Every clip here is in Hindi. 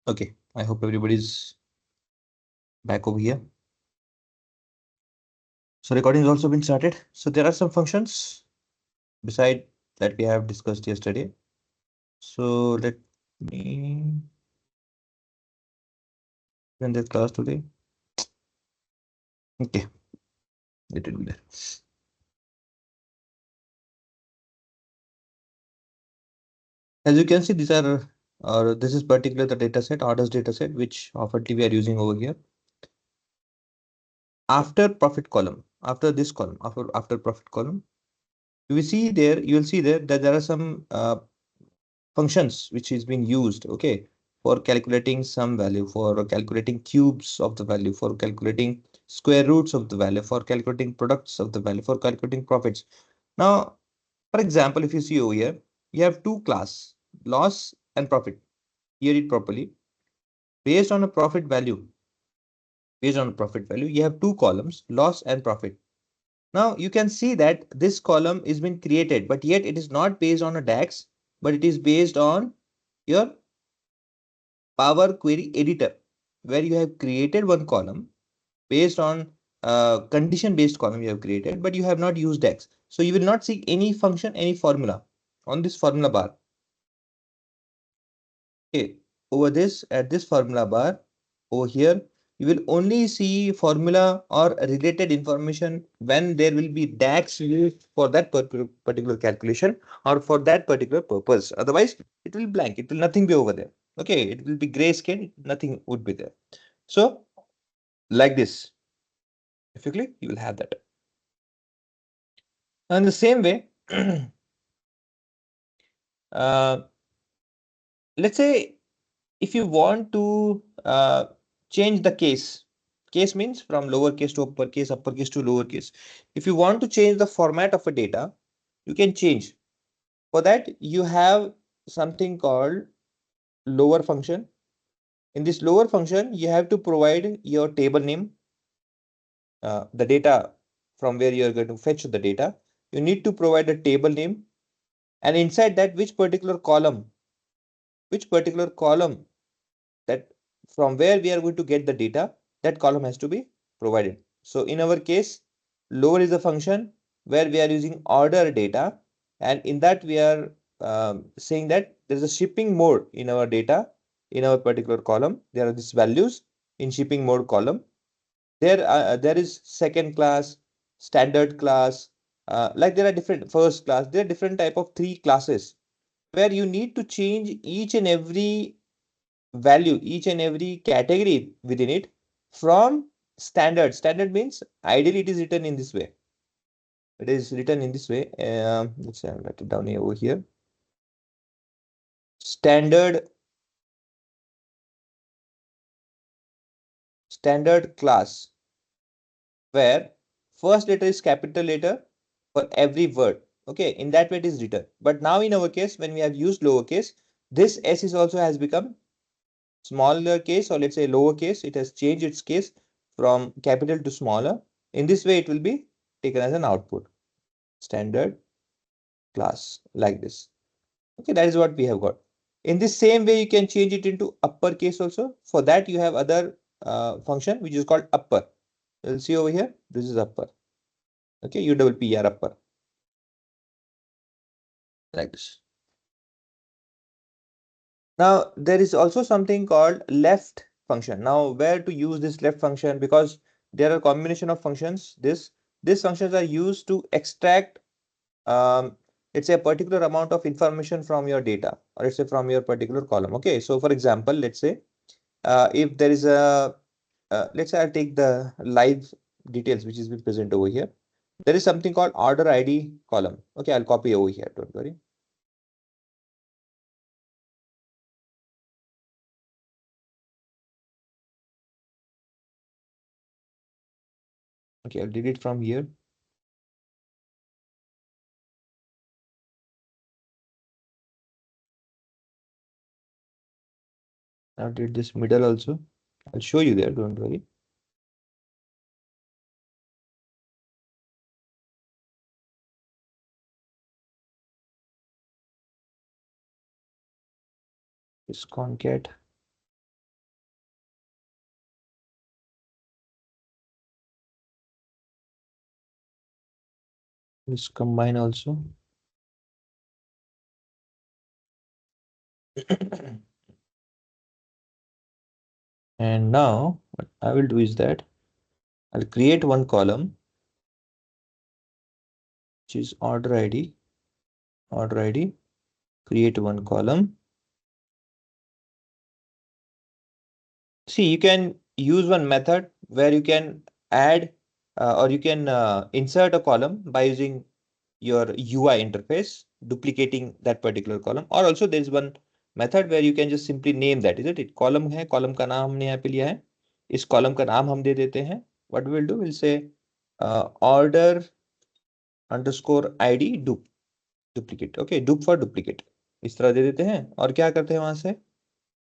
Okay, I hope everybody's back over here. So recording has also been started. So there are some functions beside that we have discussed yesterday. So let me run the class today. Okay, it will be there. As you can see, these are or this is particular the data set, orders data set, which often we are using over here. After profit column, after this column, after profit column, you will see there that there are some functions which is being used, okay, for calculating some value, for calculating cubes of the value, for calculating square roots of the value, for calculating products of the value, for calculating profits. Now, for example, if you see over here, you have two class, loss and profit. Hear it properly. Based on a profit value, you have two columns, loss and profit. Now you can see that this column is been created, but yet it is not based on a DAX, but it is based on your Power Query Editor, where you have created one column based on condition based column you have created, but you have not used DAX. So you will not see any function, any formula on this formula bar. Okay, over this at this formula bar over here, you will only see formula or related information when there will be DAX used for that particular calculation or for that particular purpose. Otherwise, it will blank. It will nothing be over there. Okay, it will be grayscale. Nothing would be there. So like this, if you click, you will have that. And the same way, uh, let's say if you want to change the case means from lowercase to uppercase to lowercase. If you want to change the format of a data, you can change. For that, you have something called lower function. In this lower function, you have to provide your table name, the data from where you are going to fetch the data. You need to provide a table name, and inside that, which particular column that from where we are going to get the data, that column has to be provided. So in our case, lower is a function where we are using order data, and in that we are saying that there is a shipping mode in our data in our particular column. There are these values in shipping mode column. There is second class, standard class, like there are different first class. There are different type of three classes where you need to change each and every value, each and every category within it from standard. Standard means ideally it is written in this way. It is written in this way. Let's say I'll write it down here over here. Standard class where first letter is capital letter for every word. Okay, in that way it is written. But now in our case, when we have used lowercase, this S is also has become smaller case, or let's say lowercase. It has changed its case from capital to smaller. In this way, it will be taken as an output. Standard class like this. Okay, that is what we have got. In the same way, you can change it into uppercase also. For that, you have other function which is called upper. You'll see over here, this is upper. Okay, UPPR upper. Like this. Now, there is also something called left function. Now, where to use this left function? Because there are combination of functions. These functions are used to extract let's say a particular amount of information from your data, or let's say from your particular column. Okay, so for example, let's say if there is a let's say I'll take the live details which is being present over here. There is something called order ID column. Okay, I'll copy over here, don't worry. Okay, I'll delete from here. I'll delete this middle also. I'll show you there, don't worry. This concat Let's combine also. And now what I will do is that I'll create one column which is order ID, create one column. See, you can use one method where you can add or you can insert a column by using your UI interface, duplicating that particular column. Or also there is one method where you can just simply name that, isn't it? Column है, column का नाम हमने यहाँ पे लिया है, इस column का नाम हम दे देते हैं. What we will do, we'll say order underscore ID duplicate. Okay, dup for duplicate. इस तरह दे देते हैं और क्या करते हैं वहां से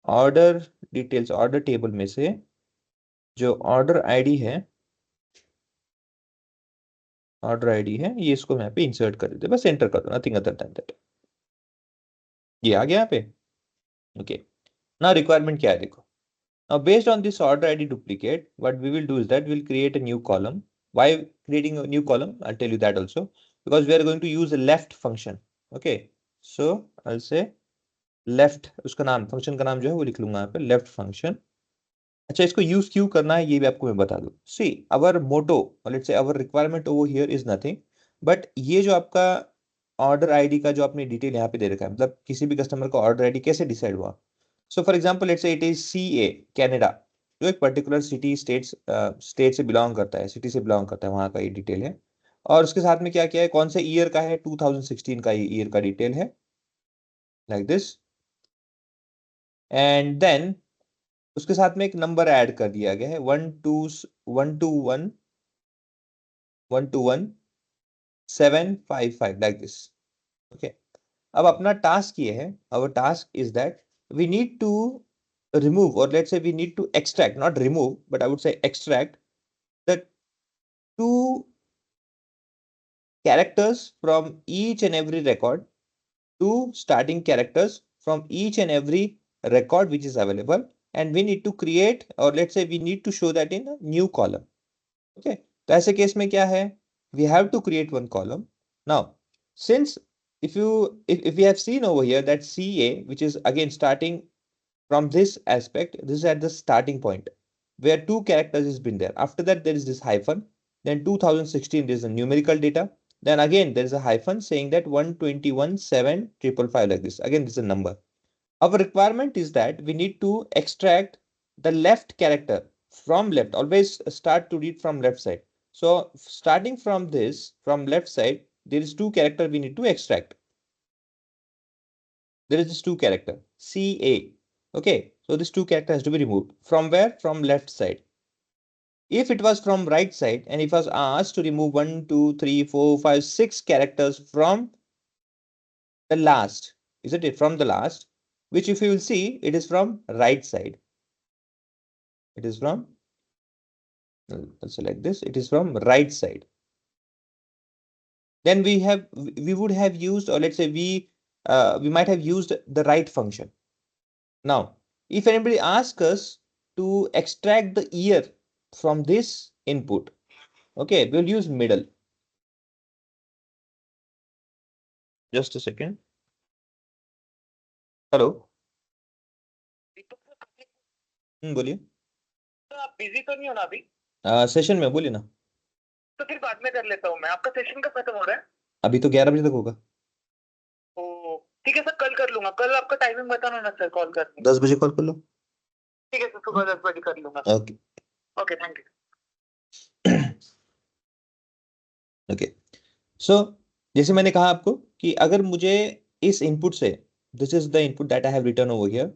ऑर्डर डिटेल्स, ऑर्डर टेबल में से जो ऑर्डर आईडी है, ये इसको मैं यहाँ पे इंसर्ट कर देते, बस एंटर कर दो, नथिंग अदर देन दैट. ये आ गया यहाँ पे. ओके, ना रिक्वायरमेंट क्या है देखो. Now based on this order ID duplicate, what we will do is that we'll create a new column. Why creating a new column? I'll tell you that also, because we are going to use a left function. Okay, so I'll say left, उसका नाम, फंक्शन का नाम जो है वो लिख लूंगा यहाँ पे, लेफ्ट फंक्शन. अच्छा, इसको यूज क्यों करना है ये भी आपको मैं बता दूं. सी, अवर motto, let's say our requirement over here is nothing but ये जो आपका ऑर्डर आईडी का जो आपने डिटेल यहाँ पे दे रखा है, मतलब किसी भी कस्टमर का ऑर्डर आईडी कैसे डिसाइड हुआ. So for example let's say it is CA Canada, जो एक पर्टिकुलर सिटी स्टेट से बिलोंग करता है, सिटी से बिलोंग करता है, वहां का ये डिटेल है. और उसके साथ में क्या किया है, कौन से ईयर का है, 2016 का ईयर का डिटेल है, लाइक दिस. एंड देन उसके साथ में एक नंबर ऐड कर दिया गया है, 121,755 लाइक दिस. ओके, अब अपना टास्क ये है, our task is that we need to remove, or let's say we need to extract, not remove but I would say extract the two characters from each and every record, two starting characters from each and every record which is available, and we need to create, or let's say we need to show that in a new column. Okay, तो ऐसे केस में क्या है, we have to create one column. Now since if we have seen over here that CA, which is again starting from this aspect, this is at the starting point where two characters has been there. After that there is this hyphen, then 2016 there is a numerical data, then again there is a hyphen saying that 121,755 like this, again this is a number. Our requirement is that we need to extract the left character from left, always start to read from left side. So starting from this, from left side, there is two character we need to extract. There is this two character CA. Okay, so this two character has to be removed from where, from left side. If it was from right side and if I was asked to remove 1 2 3 4 5 6 characters from the last, isn't it, from the last, which if you will see it is from right side, it is from, let's select this, it is from right side, then we would have used, or let's say we might have used the right function. Now if anybody asks us to extract the year from this input, okay, we'll use middle. Just a second. Hello. बोलिए. तो आप बिजी तो नहीं हो ना अभी? सेशन में, बोलिए ना. तो फिर बाद में कर लेता हूँ मैं. आपका सेशन कब खत्म हो रहा है? अभी तो 11 बजे तक होगा. ओ ठीक है सर, कल कर लूंगा. कल आपका टाइमिंग बताना ना सर, कॉल कर. 10 बजे कॉल कर लो. ठीक है सर, सुबह 10 बजे कर लूंगा. Okay okay, thank you. Okay, so जैसे मैंने कहा आपको कि अगर मुझे इस इनपुट से, this is the input that I have return over here,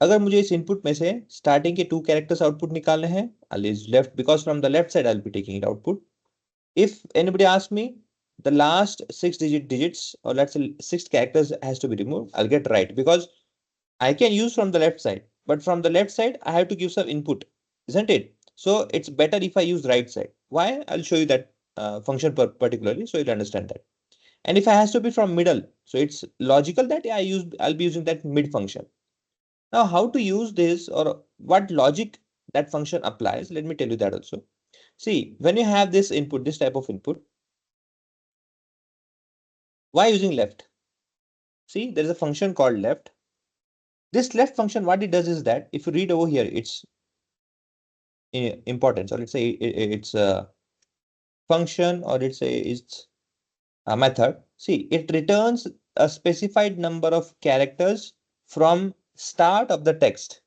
अगर मुझे इस इनपुट में से स्टार्टिंग के टू कैरेक्टर्स आउटपुट निकालने हैं, I use left because from the left side I will be taking it output. If anybody asks me the last 6 digits, or let's say 6 characters has to be removed, I'll get right because I can use from the left side, but from the left side I have to give some input, isn't it? So it's better if I use right side. Why? I'll show you that function particularly, so you'll understand that. And if I has to be from middle, so it's logical that I'll be using that mid function. Now how to use this, or what logic that function applies, let me tell you that also. See, when you have this input, this type of input, Why using left? See, there is a function called left. This left function, what it does is that if you read over here, it's important. So let's say it's a function, or it's a method. See, it returns a specified number of characters from start of the text,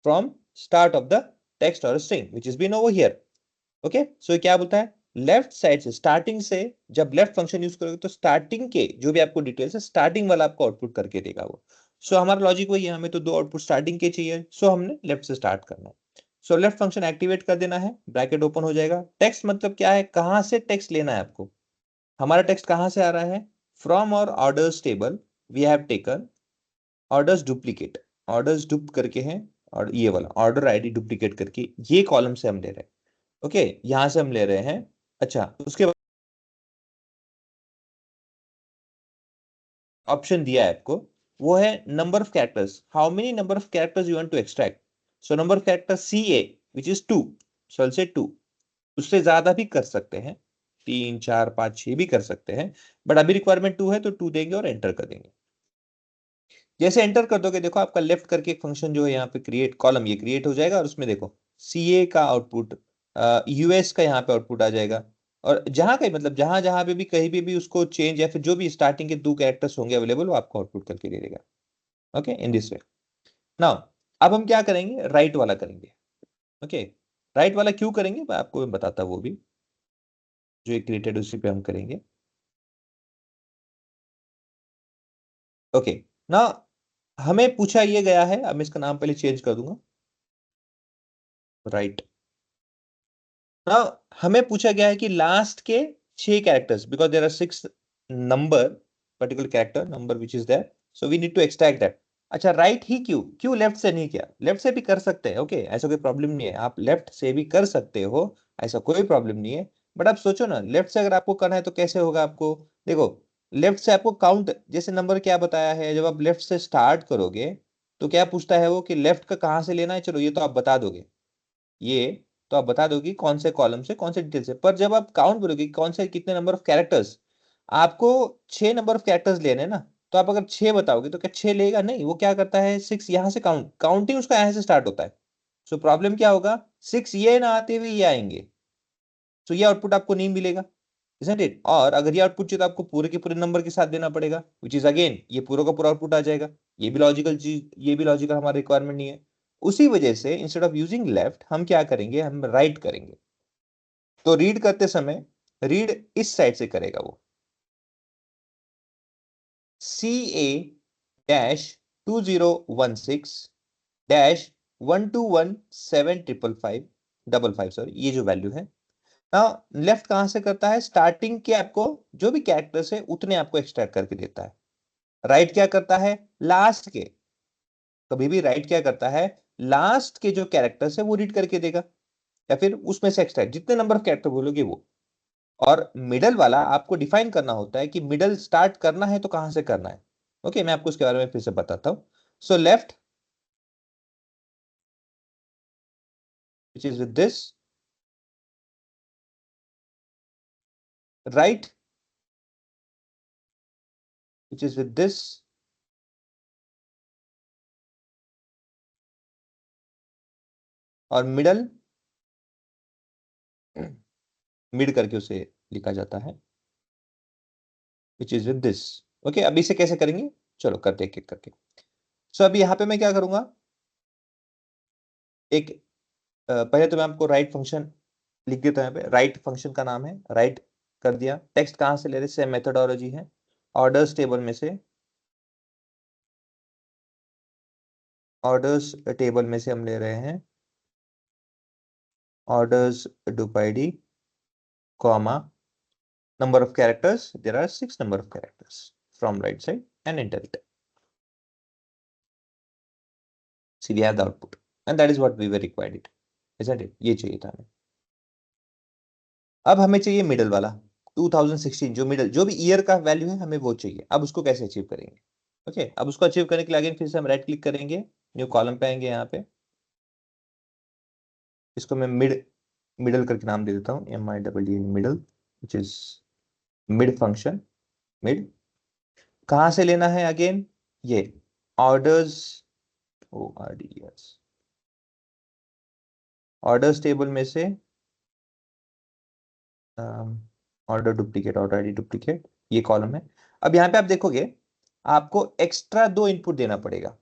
from start of the text or string, which has been over here. Okay so ये क्या बोलता है, लेफ्ट साइड से, स्टार्टिंग से जब लेफ्ट फंक्शन यूज करोगे तो स्टार्टिंग के जो भी आपको डिटेल्स है स्टार्टिंग वाला आपको आउटपुट करके देगा वो. सो हमारा लॉजिक वही है, हमें तो दो आउटपुट स्टार्टिंग के चाहिए, सो हमने लेफ्ट से स्टार्ट करना है. सो लेफ्ट फंक्शन एक्टिवेट कर देना है, ब्रैकेट ओपन हो जाएगा. टेक्स्ट मतलब क्या है, कहां से टेक्स्ट लेना है आपको. हमारा टेक्स्ट कहां से आ रहा है, फ्रॉम और orders table we have taken orders duplicate, orders dup करके हैं, और ये वाला ऑर्डर आईडी डुप्लीकेट करके ये कॉलम से हम ले रहे हैं. ओके यहां से हम ले रहे हैं. अच्छा उसके बाद ऑप्शन दिया है आपको, वो है number of characters, how many number of characters you want to extract. So number of character CA which is 2, so I say 2. उससे ज्यादा भी कर सकते हैं, 3 4 5 6 भी कर सकते हैं, बट अभी रिक्वायरमेंट 2 है तो 2 देंगे और एंटर कर देंगे. जैसे एंटर कर दोगे देखो आपका लेफ्ट करके एक फंक्शन जो है यहाँ पे क्रिएट कॉलम, ये क्रिएट हो जाएगा, और उसमें देखो CA का आउटपुट, US का यहाँ पे आउटपुट आ जाएगा. और जहां कहीं मतलब जहां जहां पे भी कहीं भी उसको चेंज या फिर जो भी स्टार्टिंग के 2 कैरेक्टर्स होंगे अवेलेबल वो आपको आउटपुट करके दे देगा. Okay in this way. Now अब हम क्या करेंगे, राइट वाला करेंगे. ओके राइट वाला क्यों करेंगे मैं आपको बताता हूँ, वो भी जो एक क्रिएटेड उसी पे हम करेंगे. ओके ना, हमें पूछा ये गया है, अब मैं इसका नाम पहले चेंज कर दूंगा, राइट. ना हमें पूछा गया है कि लास्ट के 6 characters, because there are 6 number, particular character number which is there, so we need to extract that. अच्छा राइट ही क्यों, क्यों लेफ्ट से नहीं किया, लेफ्ट से भी कर सकते हैं. ओके ऐसा कोई प्रॉब्लम नहीं है, आप लेफ्ट से भी कर सकते हो, ऐसा कोई प्रॉब्लम नहीं है. बट आप सोचो ना, लेफ्ट से अगर आपको करना है तो कैसे होगा आपको. देखो लेफ्ट से आपको काउंट, जैसे नंबर क्या बताया है, जब आप लेफ्ट से स्टार्ट करोगे तो क्या पूछता है वो कि लेफ्ट का कहां से लेना है, चलो ये तो आप बता दोगे, ये तो आप बता दोगे कौन से कॉलम से कौन से डिटेल से. पर जब आप काउंट करोगे कौन से कितने नंबर ऑफ कैरेक्टर्स, आपको 6 नंबर ऑफ कैरेक्टर्स लेने हैं ना, तो आप अगर 6 बताओगे तो क्या 6 लेगा, नहीं, वो क्या करता है 6 यहां से काउंटिंग उसका यहां से स्टार्ट होता है. सो प्रॉब्लम क्या होगा, 6 ये ना आते हुए ये आएंगे, तो ये आउटपुट आपको नहीं मिलेगा, isn't it? और अगर ये आउटपुट चाहिए तो आपको पूरे के पूरे नंबर के साथ देना पड़ेगा, विच इज अगेन ये पूरा का पूरा आउटपुट आ जाएगा. ये भी लॉजिकल चीज, ये भी लॉजिकल हमारा रिक्वायरमेंट नहीं है. उसी वजह से इंस्टेड ऑफ यूजिंग लेफ्ट हम क्या करेंगे, हम राइट करेंगे. तो रीड करते समय रीड इस साइड से करेगा वो, CA-2016 -121-75555, सॉरी ये जो वैल्यू है ना, लेफ्ट कहां से करता है, स्टार्टिंग के आपको जो भी कैरेक्टर्स है उतने आपको एक्सट्रैक्ट करके देता है. राइट क्या करता है, लास्ट के, कभी भी राइट क्या करता है, लास्ट के जो कैरेक्टर्स है वो रीड करके देगा, या फिर उसमें से एक्सट्रैक्ट जितने नंबर ऑफ कैरेक्टर बोलोगे वो. और मिडल वाला आपको डिफाइन करना होता है कि मिडल स्टार्ट करना है तो कहां से करना है. ओके मैं आपको इसके बारे में फिर से बताता हूं. So left which is with this, right which is with this, और मिडल मिड करके उसे लिखा जाता है, which is with this. Okay अब इसे कैसे करेंगे, चलो करते एक एक करके. सो अभी यहां पे मैं क्या करूंगा, एक पहले तो मैं आपको राइट फंक्शन लिख देता हूं. यहाँ पे राइट फंक्शन का नाम है, राइट कर दिया. टेक्स्ट कहां से ले रहे, सेम मेथोडोलॉजी है, ऑर्डर्स टेबल में से, ऑर्डर्स टेबल में से हम ले रहे हैं orders dup id comma number of characters, there are 6 number of characters from right side, and enter it. See we have the output and that is what we were required it, isn't it? ये चाहिए था हमें. अब हमें चाहिए मिडल वाला 2016, जो मिडल जो भी ईयर का वैल्यू है हमें वो चाहिए. अब उसको कैसे अचीव करेंगे, ओके अब उसको अचीव करने के लिए अगेन फिर से हम राइट क्लिक करेंगे, न्यू कॉलम पे आएंगे, यहाँ पे इसको मैं मिडल करके नाम दे देता हूँ, MIDDL middle, which is mid function, mid. कहां से लेना है अगेन, ये ऑर्डर्स, ORDERS, ऑर्डर्स टेबल में से order duplicate, order ID duplicate, ये कॉलम है। अब यहाँ पे आप देखोगे आपको एक्स्ट्रा 2 इनपुट देना पड़ेगा,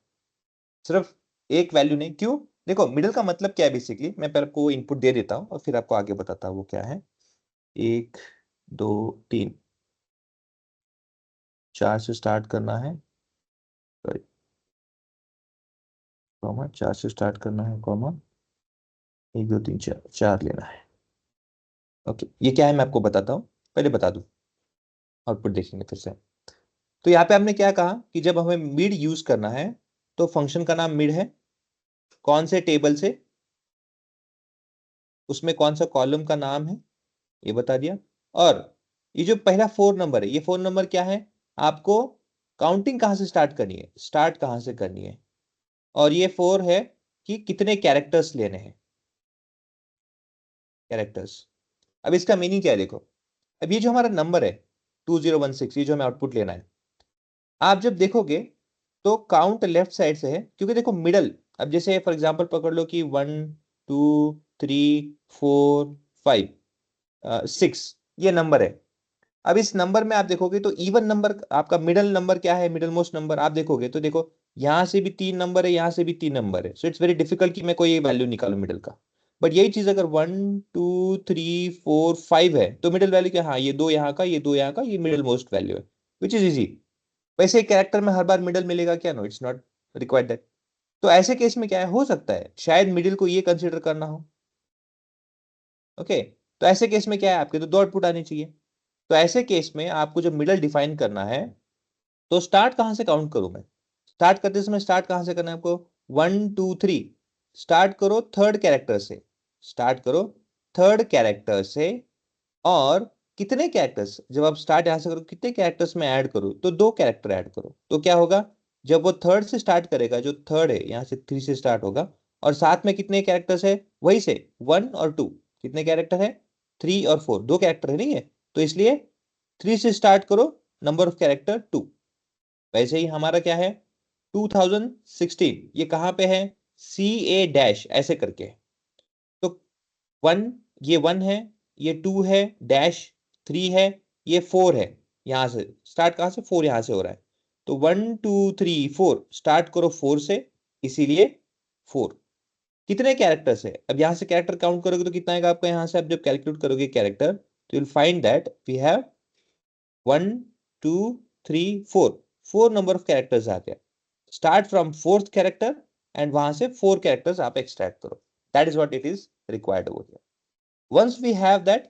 सिर्फ एक वैल्यू नहीं। क्यों? देखो मिडिल का मतलब क्या है बेसिकली, मैं पहले आपको इनपुट दे देता हूँ और फिर आपको आगे बताता हूँ वो क्या है। 1 2 3, 4 से स्टार्ट करना है, सॉरी कॉमा, 4 से स्टार्ट करना है कॉमा, 1 2 3 4, 4 लेना है। ओके, ये क्या है मैं आपको बताता हूँ, पहले बता दूं, आउटपुट देखेंगे फिर से। तो यहाँ पे हमने क्या कहा कि जब हमें मिड यूज करना है तो फंक्शन का नाम मिड है, कौन से टेबल से, उसमें कौन सा कॉलम का नाम है, ये बता दिया। और ये जो पहला 4 नंबर है, ये 4 नंबर क्या है, आपको काउंटिंग कहां से स्टार्ट करनी है, स्टार्ट कहां से करनी है। और ये 4 है कि कितने कैरेक्टर्स लेने हैं, कैरेक्टर्स। अब इसका मीनिंग क्या है देखो, अब ये जो हमारा नंबर है 2016, ये जो हमें आउटपुट लेना है, आप जब देखोगे तो काउंट लेफ्ट साइड से है, क्योंकि देखो मिडल, अब जैसे फॉर एग्जांपल पकड़ लो कि 1 2 3 4 5 6, ये नंबर है। अब इस नंबर में आप देखोगे तो इवन नंबर, आपका मिडल नंबर क्या है, मिडल मोस्ट नंबर आप देखोगे तो देखो यहां से भी 3 नंबर है, यहां से भी 3 नंबर है, सो इट्स वेरी डिफिकल्ट कि मैं कोई वैल्यू निकालूं मिडल का। बट यही चीज अगर 1 2 3 4 5 है तो मिडिल वैल्यू क्या, हाँ ये दो यहाँ का, ये दो यहाँ का, ये मिडिल मोस्ट वैल्यू है, विच इज इजी। वैसे कैरेक्टर में हर बार मिडिल मिलेगा क्या, no it's not required that. तो ऐसे केस में क्या है, हो सकता है शायद मिडिल को ये कंसिडर करना हो। ओके, तो ऐसे केस में क्या है, आपके तो दो आउटपुट आनी चाहिए। तो ऐसे केस में आपको जब मिडल डिफाइन करना है तो स्टार्ट कहां से काउंट करूं मैं, स्टार्ट करते समय स्टार्ट कहां से करना है आपको, 1 2 3, स्टार्ट करो थर्ड कैरेक्टर से, स्टार्ट करो थर्ड कैरेक्टर से। और कितने कैरेक्टर्स, जब आप स्टार्ट यहां से करो कितने कैरेक्टर्स में ऐड करो, तो 2 कैरेक्टर ऐड करो, तो क्या होगा, जब वो थर्ड से स्टार्ट करेगा, जो थर्ड है यहां से 3 से स्टार्ट होगा, और साथ में कितने कैरेक्टर्स है, वही से 1 और 2, कितने कैरेक्टर है, 3 और 4, 2 कैरेक्टर है नहीं है, तो इसलिए 3 से स्टार्ट करो, नंबर ऑफ कैरेक्टर 2। वैसे ही हमारा क्या है 2016, ये कहां पे है, CA डैश ऐसे करके, तो 1, ये 1 है, ये 2 है, डैश 3 है, ये 4 है। यहां से स्टार्ट कहां से, 4 यहां से हो रहा है, तो 1 2 3 4 स्टार्ट करो 4 से, इसीलिए 4। कितने कैरेक्टर्स है, अब यहां से कैरेक्टर काउंट करोगे तो कितना आएगा आपका, यहां से आप जब कैलकुलेट करोगे कैरेक्टर तो you'll find that we have 1 2 3 4, 4 number of characters आ गया। Start from fourth character and वहां से 4 कैरेक्टर्स आप एक्सट्रैक्ट करो, that is what it is required over here. Once we have that,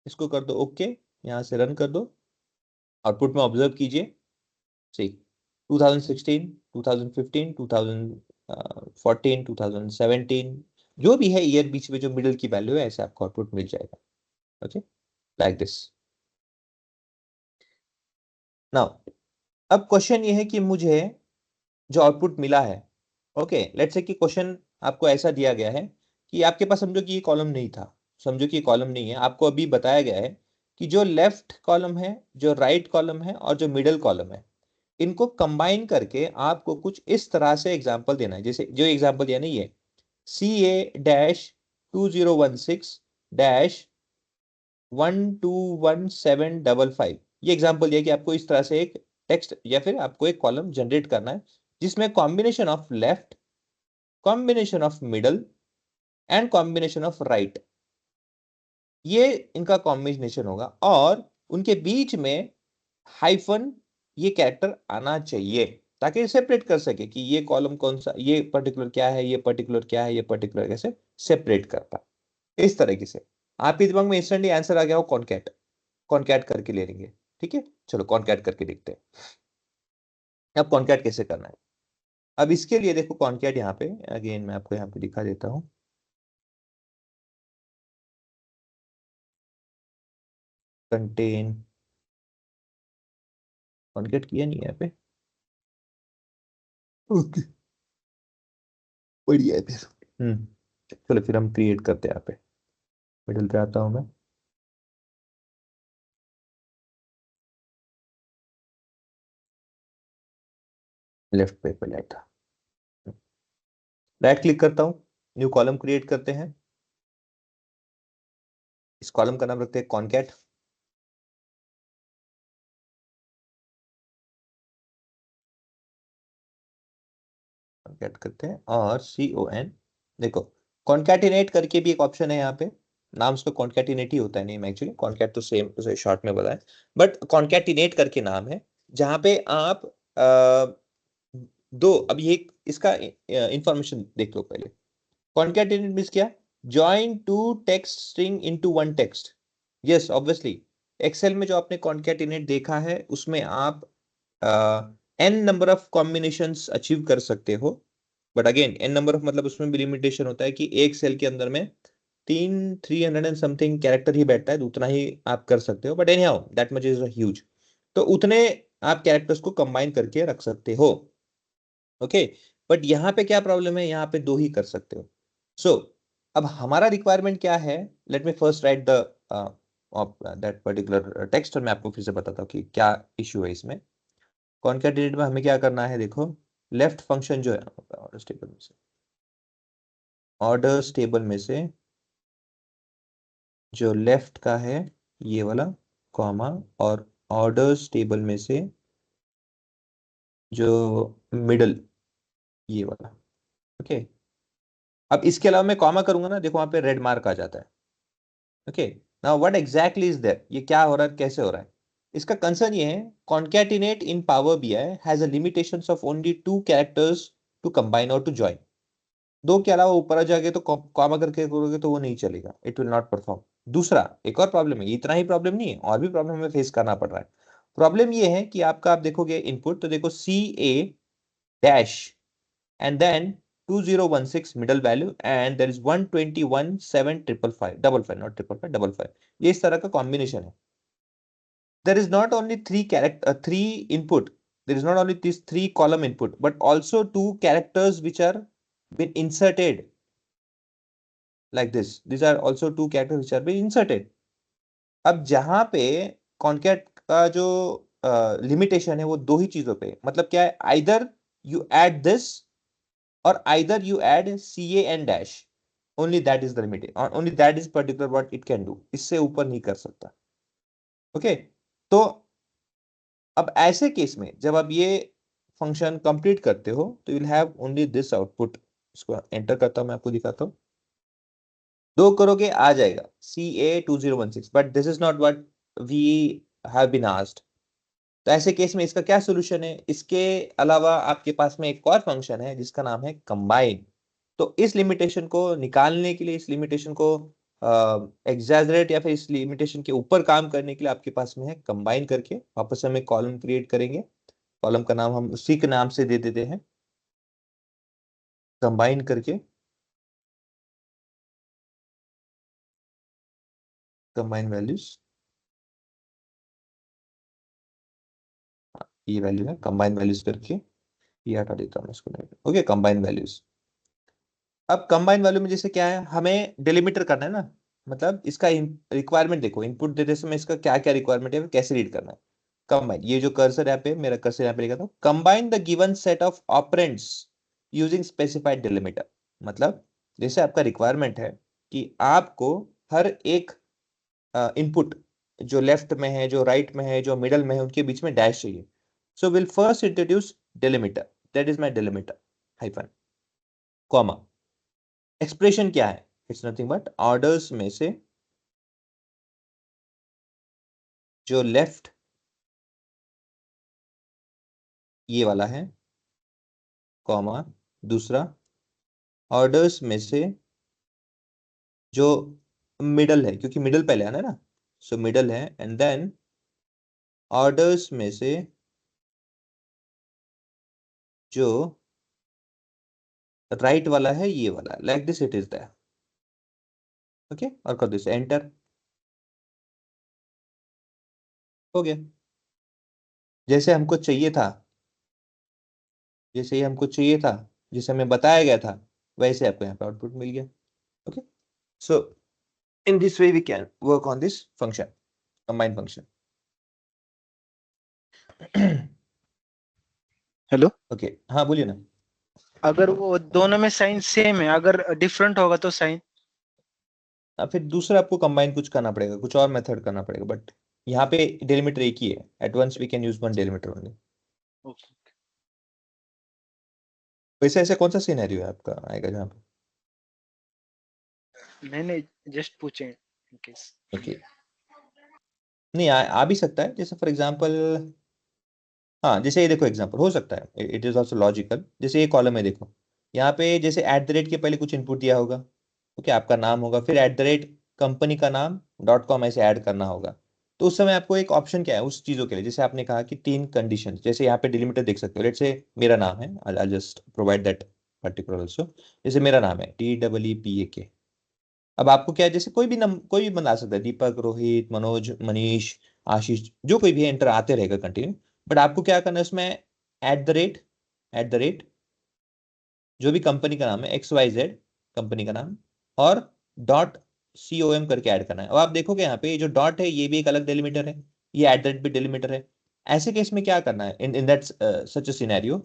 इसको कर दो ओके, यहां से रन कर दो, आउटपुट में ऑब्जर्व कीजिए, सी 2016 2015 2014 2017, जो भी है ईयर बीच में जो मिडिल की वैल्यू है, ऐसे आपको आउटपुट मिल जाएगा। Okay, like this. नाउ अब क्वेश्चन ये है कि मुझे जो आउटपुट मिला है, ओके लेट्स से कि क्वेश्चन आपको ऐसा दिया गया है कि आपके पास समझो कि ये कॉलम नहीं था, समझो कि ये कॉलम नहीं है, आपको अभी बताया गया है कि जो लेफ्ट कॉलम है, जो राइट कॉलम है और जो मिडिल कॉलम है, इनको कंबाइन करके आपको कुछ इस तरह से एग्जांपल देना है। जैसे जो एग्जांपल दिया नहीं है, CA डैश 2016 डैश 1 2 1 7 5 5, ये एग्जांपल दिया कि आपको इस तरह से एक टेक्स्ट या फिर आपको एक कॉलम जनरेट करना है, जिसमें combination of left, combination of middle and combination of right, ये इनका कॉम्बिनेशन होगा, और उनके बीच में हाइफन ये कैरेक्टर आना चाहिए, ताकि सेपरेट कर सके कि ये कॉलम कौन सा, ये पर्टिकुलर क्या है, ये पर्टिकुलर क्या है, ये पर्टिकुलर कैसे सेपरेट करता। इस तरीके से आपके दिमाग में इंस्टेंटली आंसर आ गया हो, कॉनकैट, कॉनकैट करके ले लेंगे। ठीक है, चलो कॉनकैट करके देखते हैं अब कॉनकैट कैसे करना है। अब इसके लिए देखो कॉनकैट यहाँ पे अगेन मैं आपको यहाँ पे दिखा देता हूँ, कंटेन, कॉनकैट किया नहीं है यहाँ पे, ओके बढ़िया है फिर। चलो फिर हम क्रिएट करते हैं, यहाँ पे मिडिल पे आता हूँ मैं। लेफ्ट पे पहले था। राइट क्लिक करता हूँ, न्यू कॉलम क्रिएट करते हैं। इस कॉलम का नाम रखते हैं कॉनकैट। कॉनकैट करते हैं और CON, देखो कॉन्कैटिनेट करके भी एक ऑप्शन है यहाँ पे। नाम उसका कॉन्कैटिनेट ही होता है, नेम एक्चुअली कॉन्कैट तो सेम उसे शॉर्ट में बताया, बट कॉन्कैटिनेट करके नाम है, जहाँ पे आप दो, अब ये इसका इंफॉर्मेशन देख लो पहले। कॉन्कैटिनेट मींस क्या? Join two text string into one text. Yes obviously, Excel में जो आपने कॉन्कैटिनेट देखा है उसमें आप n number of combinations achieve कर सकते हो, but again n number of मतलब उसमें भी लिमिटेशन होता है कि एक सेल के अंदर में 300 एंड समथिंग कैरेक्टर ही बैठता है, तो उतना ही आप कर सकते हो, but any how that much is huge. तो उतने आप कैरेक्टर्स को कंबाइन करके रख सकते हो, ओके। बट यहाँ पे क्या प्रॉब्लम है, यहाँ पे दो ही कर सकते हो। सो अब हमारा रिक्वायरमेंट क्या है, let me first right the that particular text, और मैं आपको फिर से बताता हूँ कि क्या इश्यू है इसमें। कॉन्कैटिनेट में हमें क्या करना है, देखो लेफ्ट फंक्शन जो है ऑर्डर्स टेबल में से जो लेफ्ट का है ये वाला कॉमा, और ऑर्डर्स टेबल में से जो मिडल ये वाला, ओके। अब इसके अलावा मैं कॉमा करूंगा ना, देखो वहां पे रेड मार्क आ जाता है, okay. Now what exactly is that, ये क्या हो रहा है, कैसे हो रहा है? इसका कंसर्न ये है, concatenate in Power BI has a limitations of only 2 characters to combine और टू जॉइन। दो के अलावा ऊपर आ जाएगा तो कॉमा करके करोगे तो वो नहीं चलेगा, इट विल नॉट परफॉर्म। दूसरा एक और प्रॉब्लम है, इतना ही प्रॉब्लम नहीं है, और भी प्रॉब्लम हमें फेस करना पड़ रहा है। प्रॉब्लम ये है कि आपका, आप देखोगे इनपुट तो देखो CA dash and then 2016 middle value and there is 121 7 triple five double five, not triple five, double five। ये इस तरह का कॉम्बिनेशन है। there is not only three input, there is not only these three column input but also two characters which are been inserted like this, these are also two characters which are been inserted। अब जहां पे कॉन्कैट का जो लिमिटेशन है वो दो ही चीजों पे, मतलब क्या है, either you add this or either you add CAN dash, only that is the limit, only that is particular what it can do, इससे ऊपर नहीं कर सकता, ओके। तो अब ऐसे केस में जब आप ये फंक्शन कंप्लीट करते हो तो you will have only this output. इसको एंटर करता हूं, मैं आपको दिखाता हूं, दो करोगे आ जाएगा CA2016, but this is not what we have been asked. तो ऐसे केस में इसका क्या सोल्यूशन है, इसके अलावा आपके पास में एक और फंक्शन है जिसका नाम है कंबाइन। तो इस लिमिटेशन को निकालने के लिए, इस लिमिटेशन को एग्जैजरेट या फिर इस लिमिटेशन के ऊपर काम करने के लिए आपके पास में है कंबाइन करके, वापस हम एक कॉलम क्रिएट करेंगे। कॉलम का नाम हम उसी के नाम से दे देते हैं, कंबाइन करके, कंबाइन वैल्यूज, ये वैल्यू है कंबाइन वैल्यूज करके, ये हटा देता हूँ इसको, ओके कंबाइन वैल्यूज। अब कंबाइन वैल्यू में जैसे क्या है, हमें डिलिमीटर करना है ना, मतलब इसका रिक्वायरमेंट देखो, इनपुट देते समय इसका क्या क्या रिक्वायरमेंट है, कैसे रीड करना है। कंबाइन, ये जो कर्सर यहाँ पे, मेरा कर्सर यहाँ पे लिखा था, combine the given set of operands using specified delimiter. मतलब जैसे आपका रिक्वायरमेंट है कि आपको हर एक इनपुट जो लेफ्ट में है, जो राइट में है, जो मिडल में है, उनके बीच में डैश चाहिए। So will first introduce delimiter, that is my delimiter hyphen comma. Expression क्या है, इट्स नथिंग बट ऑर्डर्स में से जो लेफ्ट ये वाला है कॉमा, दूसरा ऑर्डर्स में से जो मिडल है, क्योंकि मिडल पहले आना है ना, सो मिडल है, एंड देन ऑर्डर्स में से जो राइट वाला है ये वाला, like this it is that, okay. और कर दिस एंटर, हो गया जैसे हमको चाहिए था, जैसे ही हमको चाहिए था, जैसे हमें बताया गया था, वैसे आपको यहाँ पे आउटपुट मिल गया, okay. So in this way we can work on this function, combine function। Hello, okay हाँ बोलिए ना। अगर वो दोनों में साइन सेम है, अगर डिफरेंट होगा तो साइन। फिर दूसरा आपको कंबाइन कुछ करना पड़ेगा, कुछ और मेथड करना पड़ेगा, बट यहाँ पे डेलिमीटर एक ही है। At once we can use one delimiter only. वैसे ऐसा कौन सा सिनेरियो है आपका आएगा जहाँ पे? नहीं नहीं, जस्ट पूछे in case। ओके नहीं आ भी सकता है, जैसे फॉर एग्जांपल, हाँ जैसे ये देखो एग्जांपल हो सकता है, इट इज ऑल्सो लॉजिकल। जैसे ये कॉलम है देखो, यहाँ पे जैसे एट द रेट के पहले कुछ इनपुट दिया होगा, ओके आपका नाम होगा, फिर एट द रेट कंपनी का नाम .com ऐसे ऐड करना होगा। तो उस समय आपको एक ऑप्शन क्या है उस चीज़ों के लिए, जैसे आपने कहा कि 3 कंडीशन, जैसे यहाँ पे डिलीमीटर देख सकते हो, लेट्स से मेरा नाम है, I just provide that particular also. जैसे मेरा नाम है TEEPAK। अब आपको क्या है, जैसे कोई भी बंदा आ सकता है, दीपक, रोहित, मनोज, मनीष, आशीष, जो कोई भी एंटर आते रहेगा कंटिन्यू। बट आपको क्या करना है उसमें, एट द रेट जो भी कंपनी का नाम है XYZ कंपनी का नाम, और .com करके ऐड करना है। अब आप देखोगे यहाँ पे ये जो डॉट है ये भी एक अलग डेलीमीटर है, ये एट द रेट भी डेलीमीटर है। ऐसे केस में क्या करना है, इन in that such a scenario,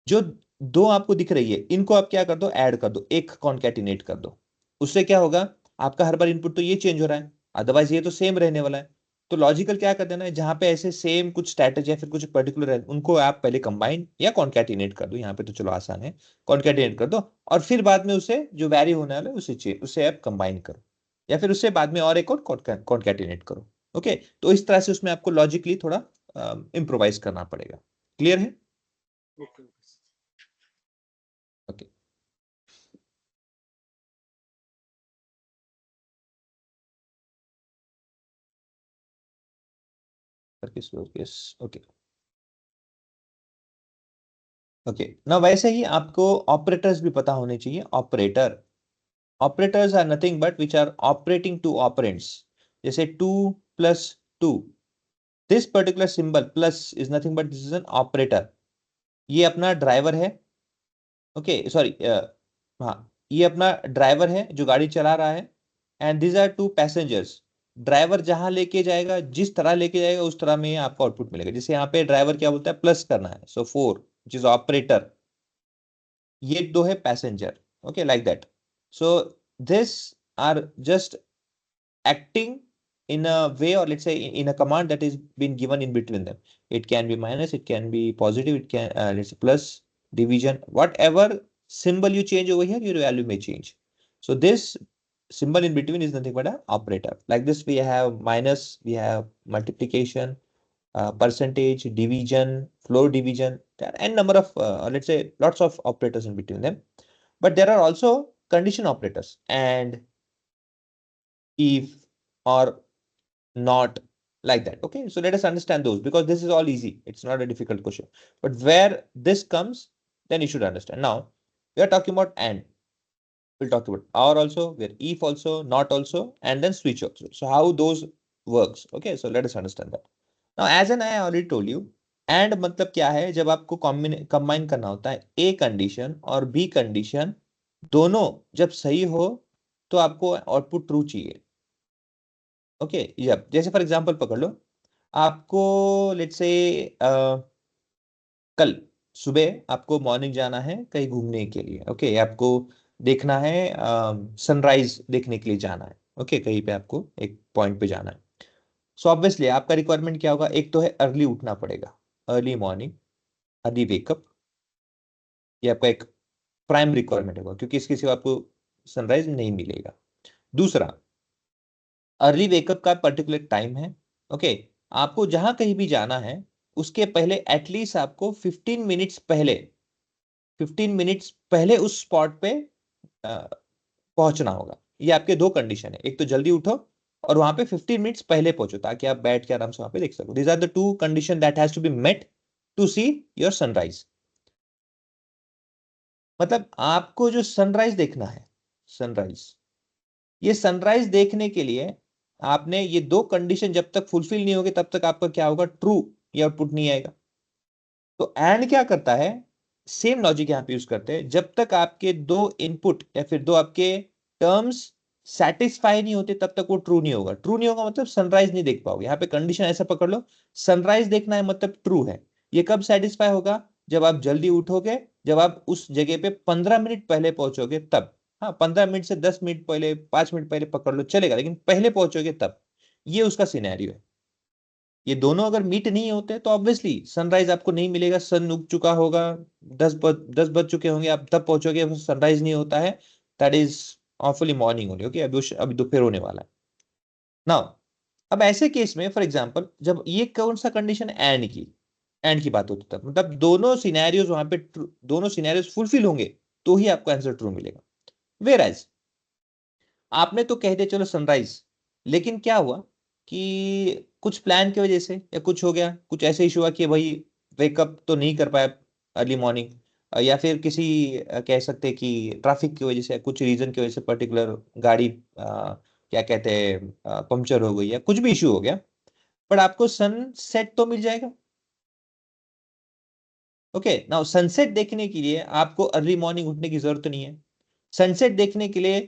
जो दो आपको दिख रही है इनको आप क्या कर दो, ऐड कर दो, एक कॉन्कैटिनेट कर दो। उससे क्या होगा, आपका हर बार इनपुट तो ये चेंज हो रहा है, अदरवाइज ये तो सेम रहने वाला है। तो लॉजिकल क्या कर देना है, जहां पे ऐसे सेम कुछ स्ट्रैटेजी या फिर कुछ पर्टिकुलर है उनको आप पहले कंबाइन या कॉन्कैटिनेट कर दो। यहाँ पे तो चलो आसान है, कॉन्कैटिनेट कर दो, और फिर बाद में उसे जो वैरी होने वाला है उसे आप कंबाइन करो, या फिर उससे बाद में और एक और कॉन्कैटिनेट करो। ओके, तो इस तरह से उसमें आपको लॉजिकली थोड़ा इम्प्रोवाइज करना पड़ेगा। क्लियर है? ओके करके स्लो केस। ओके ओके ना, वैसे ही आपको ऑपरेटर्स भी पता होने चाहिए। Operators are nothing but which are operating two operands. जैसे 2 + 2, this particular symbol plus is nothing but this is an operator. ये अपना ड्राइवर है, ओके सॉरी, हाँ ये अपना ड्राइवर है जो गाड़ी चला रहा है, and these are 2 passengers. Driver जहां लेके जाएगा, जिस तरह लेके जाएगा उस तरह में आपको आउटपुट मिलेगा। जैसे यहाँ पे ड्राइवर क्या बोलता है, प्लस करना है, सो 4 विच इज ऑपरेटर, ये दो है passenger. Okay like that. So this are just acting in a way, or let's say in a command that is been given in between them. It can be minus, it can be positive, it can let's say plus, division, whatever symbol you change over here, your value may change. So this symbol in between is nothing but an operator. Like this we have minus, we have multiplication, percentage, division, floor division, there are n number of let's say lots of operators in between them. But there are also condition operators, and if, or not, like that. Okay, so let us understand those, because this is all easy, it's not a difficult question. But where this comes, then you should understand. Now we are talking about and, we'll talk about or also, where if also, not also, and then switch also. So how those works, okay, so let us understand that. Now as an I already told you, and मतलब क्या है, जब आपको कंबाइन करना होता है ए कंडीशन और बी कंडीशन दोनों जब सही हो तो आपको आउटपुट ट्रू चाहिए। ओके जब जैसे फॉर एग्जांपल पकड़ लो, आपको लेट्स से कल सुबह आपको मॉर्निंग जाना है कहीं घूमने के लिए, ओके आपको देखना है, सनराइज देखने के लिए जाना है, ओके कहीं पे आपको एक पॉइंट पे जाना है। सो ऑब्वियसली आपका रिक्वायरमेंट क्या होगा, एक तो है अर्ली उठना पड़ेगा, अर्ली मॉर्निंग, अर्ली वेकअप। ये आपका एक प्राइम रिक्वायरमेंट होगा, क्योंकि इसके सिवा आपको सनराइज नहीं मिलेगा। दूसरा, अर्ली वेकअप का पर्टिकुलर टाइम है, ओके आपको जहां कहीं भी जाना है उसके पहले एटलीस्ट आपको 15 मिनट्स पहले उस स्पॉट पे पहुंचना होगा। ये आपके दो कंडीशन है, एक तो जल्दी उठो और वहां पे 15 मिनट्स पहले पहुंचो ताकि आप बैठ के आराम से वहां पे देख सको। These are the two condition that has to be met to see your sunrise. मतलब आपको जो सनराइज देखना है, सनराइज, ये सनराइज देखने के लिए आपने ये दो कंडीशन जब तक फुलफिल नहीं होगी तब तक आपका क्या होगा, ट्रू, ये आउटपुट नहीं आएगा। तो एंड क्या करता है, सेम लॉजिक यहां पे यूज करते हैं, जब तक आपके दो इनपुट या फिर दो आपके टर्म्स सेटिस्फाई नहीं होते तब तक वो ट्रू नहीं होगा। ट्रू नहीं होगा मतलब सनराइज नहीं देख पाओगे। यहाँ पे कंडीशन ऐसा पकड़ लो, सनराइज देखना है मतलब ट्रू है। ये कब सेटिस्फाई होगा, जब आप जल्दी उठोगे, जब आप उस जगह पे 15 मिनट पहले पहुंचोगे तब। हाँ, 15 मिनट से 10 मिनट पहले, 5 मिनट पहले पकड़ लो चलेगा, लेकिन पहले पहुंचोगे तब। ये उसका सिनेरियो है। ये दोनों अगर मीट नहीं होते तो ऑब्वियसली सनराइज आपको नहीं मिलेगा, सन उग चुका होगा, 10 बज चुके होंगे, आप तब पहुंचोगे, सनराइज नहीं होता है। That is awfully morning only. Okay, अभी दोपहर होने वाला है। नाउ, अब ऐसे केस में फॉर एग्जांपल, जब ये कौन सा कंडीशन, एंड की बात होती है, तब मतलब दोनों सिनेरियोज वहां पे दोनों सिनेरियोज फुलफिल होंगे तो ही आपको आंसर ट्रू मिलेगा। वेयर एज आपने तो कह दिया चलो सनराइज, लेकिन क्या हुआ कि कुछ प्लान की वजह से या कुछ हो गया, कुछ ऐसे इशू हुआ कि भाई वेकअप तो नहीं कर पाया अर्ली मॉर्निंग, या फिर किसी कह सकते हैं कि ट्रैफिक की वजह से, कुछ रीजन की वजह से पर्टिकुलर गाड़ी क्या कहते हैं पंक्चर हो गई या कुछ भी इशू हो गया, पर आपको सनसेट तो मिल जाएगा। ओके, नाउ सनसेट देखने के लिए आपको अर्ली मॉर्निंग उठने की जरूरत नहीं है। सनसेट देखने के लिए,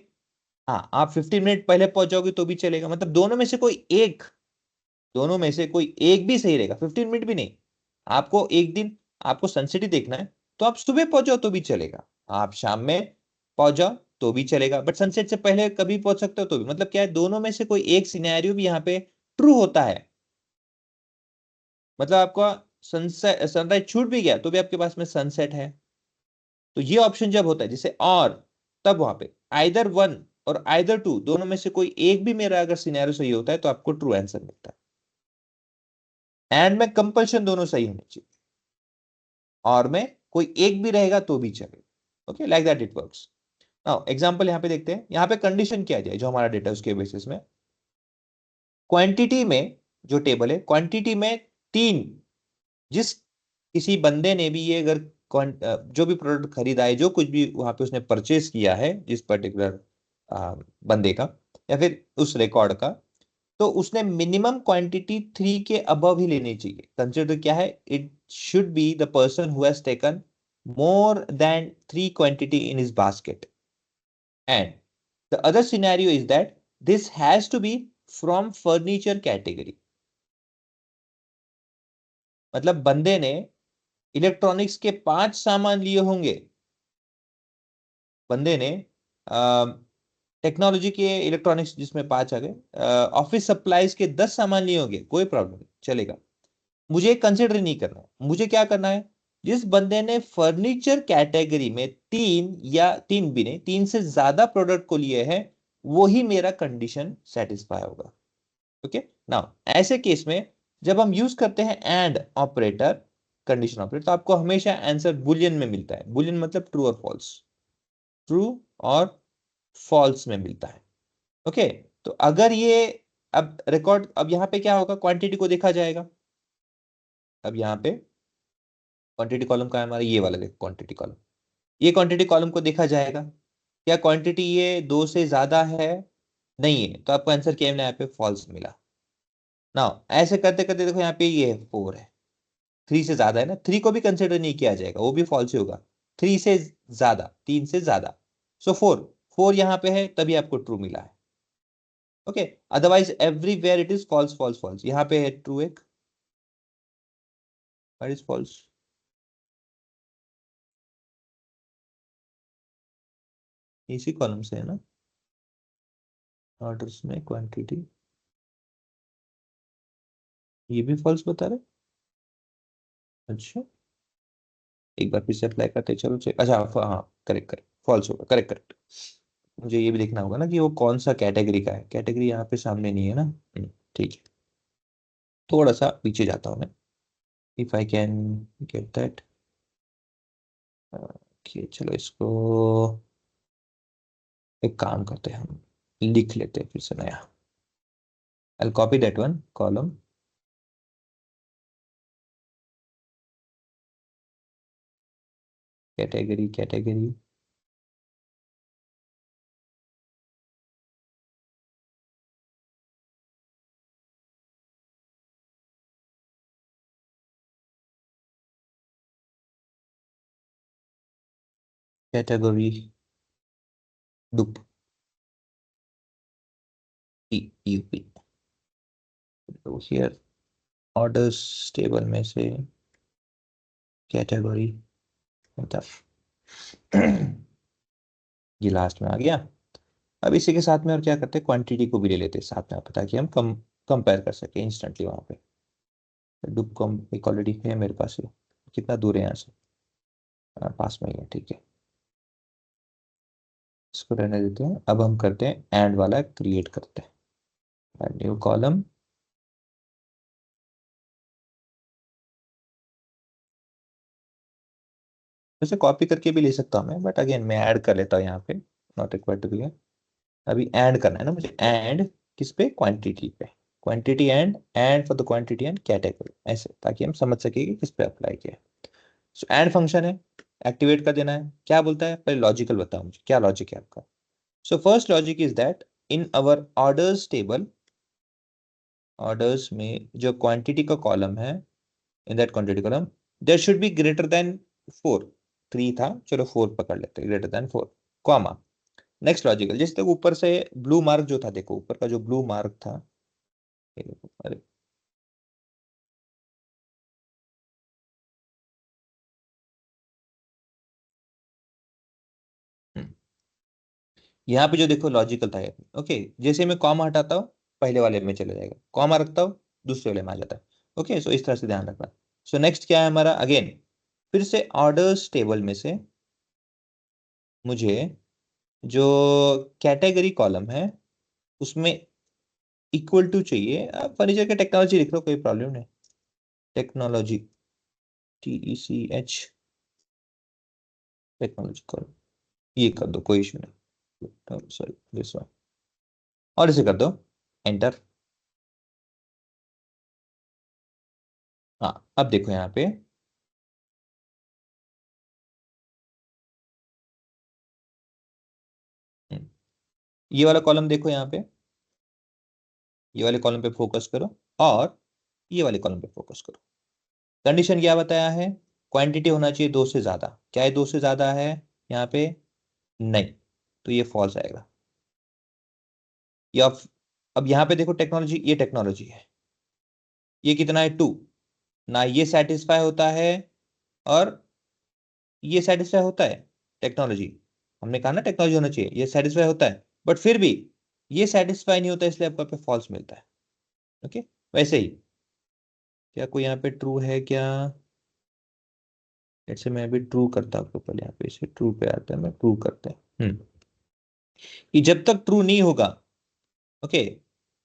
हाँ, आप 15 मिनट पहले पहुंच जाओगे तो भी चलेगा, मतलब दोनों में से कोई एक भी सही रहेगा, 15 मिनट भी नहीं। आपको एक दिन आपको सनसेट ही देखना है तो आप सुबह पहुंच जाओ तो भी चलेगा, आप शाम में पहुंच जाओ तो भी चलेगा, बट सनसेट से पहले कभी पहुंच सकते हो तो भी, मतलब क्या है, दोनों में से कोई एक सिनेरियो भी यहाँ पे ट्रू होता है। मतलब आपका सनसेट सनराइज छूट भी गया तो भी आपके पास में सनसेट है। तो ये ऑप्शन जब होता है जैसे और, तब वहां पे आइदर वन और आइदर टू, दोनों में से कोई एक भी मेरा अगर सिनेरियो सही होता है तो आपको ट्रू आंसर मिलता है। एंड में कंपल्शन दोनों सही होने चाहिए, और में कोई एक भी रहेगा तो भी चलेगा। Okay, like that it works. Now example यहां पे देखते हैं, यहां पे कंडीशन क्या जाए जो हमारा डेटा उसके बेसिस में, क्वांटिटी में, जो टेबल है क्वांटिटी में 3, जिस किसी बंदे ने भी ये अगर जो भी प्रोडक्ट खरीदा है, जो कुछ भी वहां पे उसने परचेज किया है जिस पर्टिकुलर बंदे का या फिर उस रिकॉर्ड का, तो उसने मिनिमम क्वांटिटी 3 के अबव ही लेनी चाहिए। कंसिडर क्या है, it should be the person who has taken more than 3 quantity in his basket, and the other scenario is that this has to be from furniture category. मतलब बंदे ने इलेक्ट्रॉनिक्स के 5 सामान लिए होंगे, बंदे ने टेक्नोलॉजी के इलेक्ट्रॉनिक्स जिसमें 5 आ गए, ऑफिस सप्लाईज के 10 सामान लिए होंगे, कोई प्रॉब्लम नहीं चलेगा। मुझे कंसिडर नहीं करना है, मुझे क्या करना है, जिस बंदे ने फर्नीचर कैटेगरी में 3 या 3 भी नहीं, 3 से ज्यादा प्रोडक्ट को लिए हैं, वो ही मेरा कंडीशन सेटिस्फाई होगा। ओके, नाउ ऐसे केस में जब हम यूज करते हैं एंड ऑपरेटर, कंडीशन ऑपरेटर, तो आपको हमेशा आंसर बुलियन में मिलता है। बुलियन मतलब ट्रू और फॉल्स, ट्रू और फॉल्स में मिलता है। ओके, तो अगर ये, अब रिकॉर्ड, अब यहाँ पे क्या होगा, क्वांटिटी को देखा जाएगा। अब यहाँ पे क्वांटिटी कॉलम का है हमारा, ये वाला देखो क्वांटिटी कॉलम, ये क्वांटिटी कॉलम को देखा जाएगा। क्या क्वांटिटी ये 2 से ज्यादा है? नहीं है, तो आपको आंसर क्या मिला, यहाँ पे फॉल्स मिला। नाउ ऐसे करते करते देखो यहाँ पे ये 4 है, 3 से ज्यादा है ना, 3 को भी कंसिडर नहीं किया जाएगा, वो भी फॉल्स ही होगा। 3 से ज्यादा, 3 से ज्यादा, सो 4, 4 यहाँ पे है तभी आपको ट्रू मिला है। Okay, otherwise everywhere it is false false false. यहाँ पे है ट्रू एक, व्हाट इज फॉल्स, इसी कॉलम से है ना, ऑर्डर्स में क्वांटिटी, ये भी फॉल्स बता रहे। अच्छा, एक बार फिर से अप्लाई करते हैं, चलो चेक। अच्छा हाँ, करेक्ट करेक्ट, फॉल्स होगा, करेक्ट करेक्ट। मुझे ये भी देखना होगा ना कि वो कौन सा कैटेगरी का है, कैटेगरी यहाँ पे सामने नहीं है ना। ठीक है, थोड़ा सा पीछे जाता हूँ मैं, if I can get that. चलो इसको एक काम करते हैं, हम लिख लेते हैं फिर से नया। I'll copy that one column, category category, category dup, up, तो here orders टेबल में से कैटेगरी, मतलब ये लास्ट में आ गया। अब इसी के साथ में और क्या करते हैं, क्वांटिटी को भी ले लेते हैं साथ में, ताकि हम कंपेयर कर सके इंस्टेंटली वहां पे। डुप कम एक ऑलरेडी है मेरे पास, ये कितना दूर है यहाँ से, पास में ही है, ठीक है, इसको रहने देते हैं। अब हम करते हैं एंड वाला क्रिएट करते हैं, न्यू कॉलम, वैसे कॉपी करके भी ले सकता हूँ मैं, बट अगेन मैं ऐड कर लेता हूँ यहाँ पे, नॉट रिक्वायर्ड टू बी। अभी ऐड करना है ना मुझे, ऐड किस पे, क्वांटिटी पे, quantity and for the quantity and category, ऐसे, ताकि हम समझ सके कि किस पे अप्लाई किया है। सो एंड फंक्शन है, एक्टिवेट कर देना है। क्या बोलता है, पहले लॉजिकल बताओ मुझे, क्या लॉजिक है आपका। So first logic is that in our orders table, orders में जो क्वांटिटी का कॉलम है, in that quantity column there should be greater than 4, 3 था, चलो 4 पकड़ लेते हैं, greater than 4, comma. Next logical, जैसे तक ऊपर से ब्लू मार्क जो था, देखो ऊपर का जो ब्लू मार्क था, ये देखो, अरे यहाँ पे जो देखो लॉजिकल था, ओके, जैसे मैं कॉमा हटाता हूँ पहले वाले में चले जाएगा, कॉमा रखता हूँ दूसरे वाले में आ जाता है। ओके, सो इस तरह से ध्यान रखना। सो नेक्स्ट क्या है हमारा, अगेन फिर से ऑर्डर्स टेबल में से मुझे जो कैटेगरी कॉलम है उसमें इक्वल टू चाहिए, आप फर्नीचर के टेक्नोलॉजी लिख लो, कोई प्रॉब्लम नहीं, टेक्नोलॉजी, TECH, टेक्नोलॉजी कॉलम, ये कर दो, कोई इशू नहीं, सॉरी दिस वन, और इसे कर दो एंटर। हाँ अब देखो यहाँ पे, हम्म, ये वाला कॉलम देखो यहाँ पे, ये वाले कॉलम पे फोकस करो, और ये वाले कॉलम पे फोकस करो। कंडीशन क्या बताया है, क्वांटिटी होना चाहिए 2 से ज्यादा, क्या है 2 से ज्यादा है यहाँ पे, नहीं, तो ये फॉल्स आएगा। या अब यहाँ पे देखो टेक्नोलॉजी, ये टेक्नोलॉजी है, ये कितना है 2, ना ये सेटिस्फाई होता है और ये सेटिस्फाई होता है, टेक्नोलॉजी, हमने कहा ना टेक्नोलॉजी होना चाहिए, ये सेटिस्फाई होता है, बट फिर भी ये सेटिस्फाई नहीं होता, इसलिए आपको पे फॉल्स मिलता है। ओके, वैसे ही क्या कोई यहाँ पे ट्रू है क्या, जैसे मैं अभी ट्रू करता हूँ, पहले यहाँ पे इसे ट्रू पे आता है, मैं ट्रू करते हैं, कि जब तक ट्रू नहीं होगा, ओके,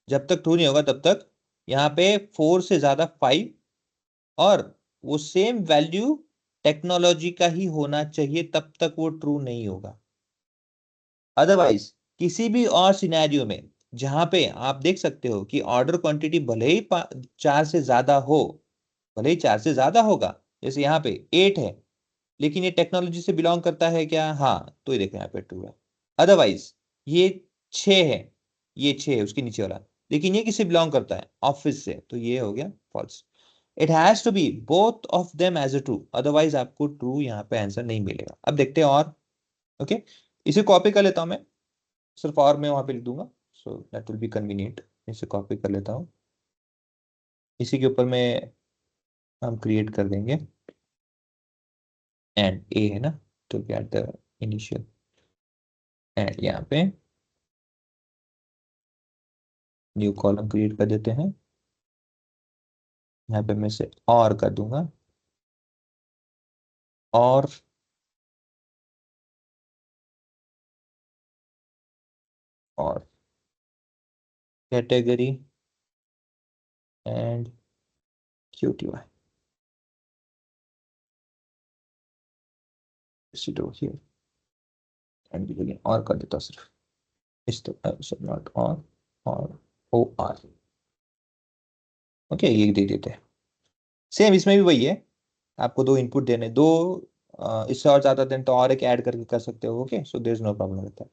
जब तक ट्रू नहीं होगा तब तक यहाँ पे 4 से ज्यादा 5, और वो सेम वैल्यू टेक्नोलॉजी का ही होना चाहिए, तब तक वो ट्रू नहीं होगा। अदरवाइज किसी भी और सिनेरियो में जहां पे आप देख सकते हो कि ऑर्डर क्वांटिटी भले ही 4 से ज्यादा हो, भले ही 4 से ज्यादा होगा, जैसे यहाँ पे 8 है, लेकिन ये टेक्नोलॉजी से बिलोंग करता है क्या, हाँ, तो ये देखो यहाँ पे ट्रू है। अदरवाइज ये 6 है, ये 6 है उसके नीचे वाला, लेकिन ये किससे बिलोंग करता है, ऑफिस से, तो ये हो गया false. It has to be both of them as a true, otherwise आपको ट्रू यहाँ पे आंसर नहीं मिलेगा। अब देखते हैं और, ओके, इसे कॉपी कर लेता हूं मैं, सिर्फ और मैं वहां पे लिख दूंगा, सो दैट विल बी कन्वीनियंट। इसे कॉपी कर लेता हूँ, इसी के ऊपर में हम क्रिएट कर देंगे एंड ए है ना, तो गेट द इनिशियल एंड, यहाँ पे न्यू कॉलम क्रिएट कर देते हैं, यहाँ पे मैं से और कर दूंगा, और और category and QTY, here and भी और कर देता हूँ सिर्फ, इस तो नॉट और OR, ओके, ये दे देते हैं। सेम इसमें भी वही है, आपको 2 इनपुट देने, दो इससे और ज्यादा देन तो और एक ऐड करके कर सकते हो, okay, so there is no problem with that.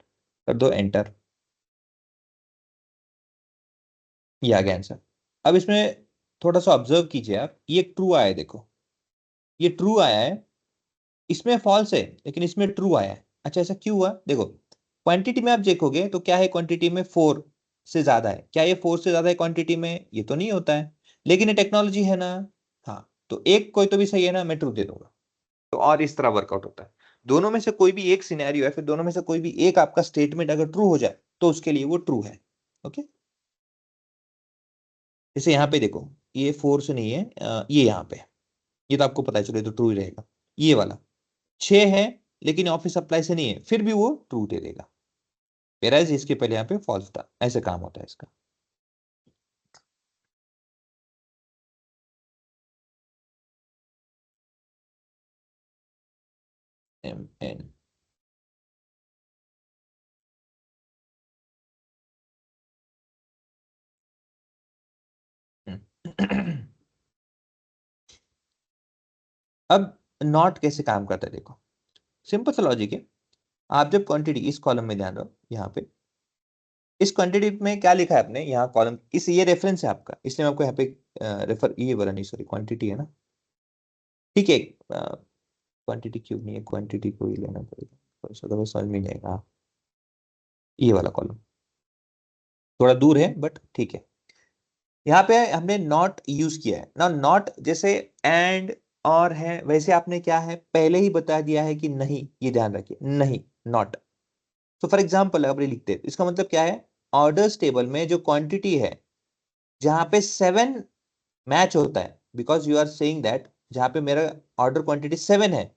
कर दो एंटर, ये आ गया आंसर। अब इसमें थोड़ा सा ऑब्जर्व कीजिए आप, ये ट्रू आया है, देखो ये ट्रू आया है, इसमें फॉल्स है लेकिन इसमें ट्रू आया है। अच्छा, ऐसा क्यों हुआ, देखो क्वांटिटी में आप देखोगे तो क्या है, क्वांटिटी में 4 से ज्यादा है, क्या ये 4 से ज्यादा है क्वांटिटी में, ये तो नहीं होता है, लेकिन ये टेक्नोलॉजी है ना, हाँ, तो एक कोई तो भी सही है ना, मैं ट्रू दे दूंगा। तो और इस तरह वर्कआउट होता है। दोनों में से कोई भी एक सिनेरियो है, फिर दोनों में से कोई भी एक आपका स्टेटमेंट अगर ट्रू हो जाए तो उसके लिए वो ट्रू है। ओके, जैसे यहाँ पे देखो, ये 4 से नहीं है, ये यहाँ पे, ये तो आपको पता है, चलो ये तो ट्रू ही रहेगा। ये वाला 6 है लेकिन ऑफिस सप्लाई से नहीं है, फिर भी वो ट्रू दे देगा, वेराइज इसके पहले यहाँ पे फॉल्स था। ऐसे काम होता है इसका। एम एन अब नॉट कैसे काम करता है देखो, सिंपल सा लॉजिक है। आप जब क्वांटिटी इस कॉलम में ध्यान दो, यहाँ पे इस क्वांटिटी में क्या लिखा है आपने, यहाँ कॉलम, इस ये रेफरेंस है आपका, इसलिए मैं आपको यहाँ पे रेफर, ये वाला नहीं, सॉरी क्वांटिटी है ना, ठीक है। क्वांटिटी क्यों नहीं है, क्वांटिटी को ही लेना पड़ेगा, तो समझ में नहीं आएगा। हाँ, ये वाला कॉलम थोड़ा दूर है बट ठीक है। यहाँ पे हमने नॉट यूज किया है ना, नॉट जैसे एंड और है वैसे आपने क्या है पहले ही बता दिया है कि नहीं, ये ध्यान रखिए, नहीं, नॉट। तो फॉर एग्जाम्पल अगर ये लिखते हैं, इसका मतलब क्या है, ऑर्डर्स टेबल में जो क्वांटिटी है जहां पे 7 मैच होता है, because you are saying that जहां पे मेरा ऑर्डर क्वांटिटी 7 है,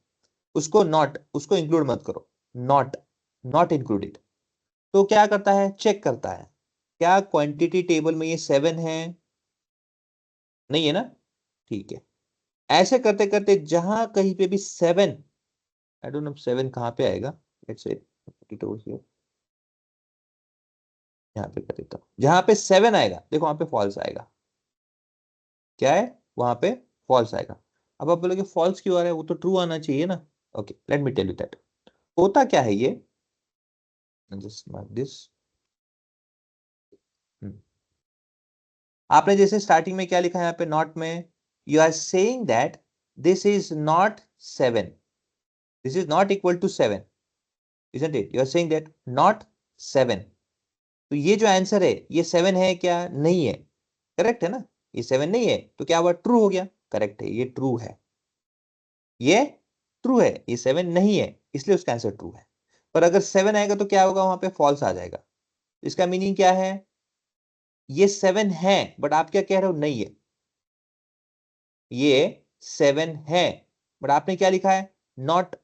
उसको नॉट, उसको इंक्लूड मत करो, नॉट, नॉट इंक्लूडेड। तो क्या करता है, चेक करता है क्या क्वांटिटी टेबल में ये 7 है, नहीं है ना, ठीक है। ऐसे करते करते जहां कहीं पे भी 7, आई डोंट नो 7 कहाँ पे आएगा, let's say it over here, यहाँ पे कर देता हूँ, जहां पे 7 आएगा देखो वहां पे फॉल्स आएगा, क्या है वहां पे, फॉल्स आएगा। अब आप बोलोगे फॉल्स क्यों आ रहा है, वो तो ट्रू आना चाहिए ना। Okay, let me tell you that. होता क्या है ये, जस्ट मार्क दिस। आपने जैसे स्टार्टिंग में क्या लिखा है यहाँ पे नॉट में, you are saying that this is not 7, this is not equal to 7, isn't it? You are saying that not 7। तो ये जो आंसर है ये 7 है क्या, नहीं है, करेक्ट है ना, ये 7 नहीं है तो क्या हुआ, ट्रू हो गया, करेक्ट है, ये ट्रू है, ये ट्रू है, ये 7 नहीं है, इसलिए उसका आंसर ट्रू है। पर अगर 7 आएगा तो क्या होगा, वहां पे फॉल्स आ जाएगा। इसका मीनिंग क्या है, ये 7 है बट आप क्या कह रहे हो, नहीं है, ये 7 है बट आपने क्या लिखा है, नॉट,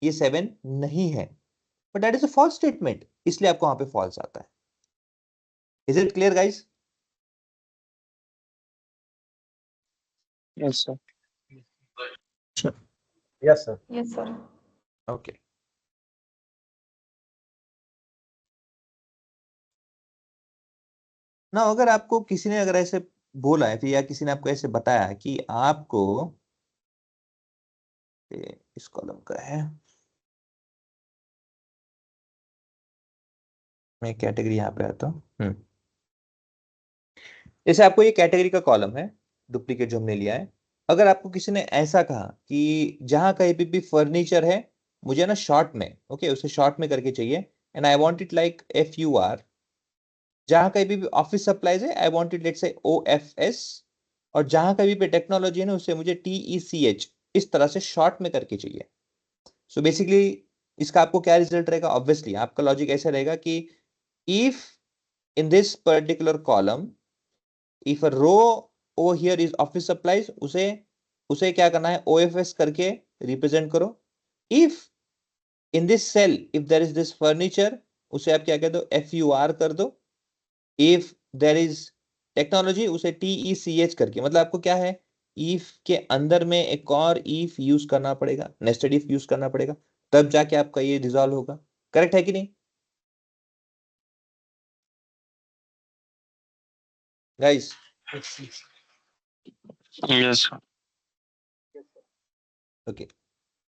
ये 7 नहीं है, but that is a false statement, इसलिए आपको वहां पे फॉल्स आता है। Is it clear guys? Yes sir. Yes sir. Yes sir. Okay, ना अगर आपको किसी ने अगर ऐसे बोला है फिर, या किसी ने आपको ऐसे बताया है कि आपको, ये इस कॉलम का है, मैं कैटेगरी यहाँ पे आता हूँ। जैसे आपको ये कैटेगरी का कॉलम है, डुप्लीकेट जो हमने लिया है, अगर आपको किसी ने ऐसा कहा कि जहां कहीं पे भी फर्नीचर है, मुझे ना शॉर्ट में, ओके उसे शॉर्ट में करके चाहिए, and I want it like FUR, जहां कहीं भी ऑफिस सप्लाईज है I want it let's say OFS, और जहां कहीं पे टेक्नोलॉजी है ना उसे मुझे TECH, इस तरह से शॉर्ट में करके चाहिए। सो बेसिकली इसका आपको क्या रिजल्ट रहेगा, ऑब्वियसली आपका लॉजिक ऐसा रहेगा कि if in this particular column, if a row over here is office supplies, उसे उसे क्या करना है, OFS करके रिप्रेजेंट करो। If in this cell if there is this furniture, उसे आप क्या कह दो, FUR कर दो। इफ देर इज टेक्नोलॉजी, उसे TECH करके, मतलब आपको क्या है, इफ के अंदर में एक और इफ यूज करना पड़ेगा, नेस्टेड इफ यूज करना पड़ेगा, तब जाके आपका ये रिजॉल्व होगा। करेक्ट है कि नहीं गाइस? Yes sir. ओके,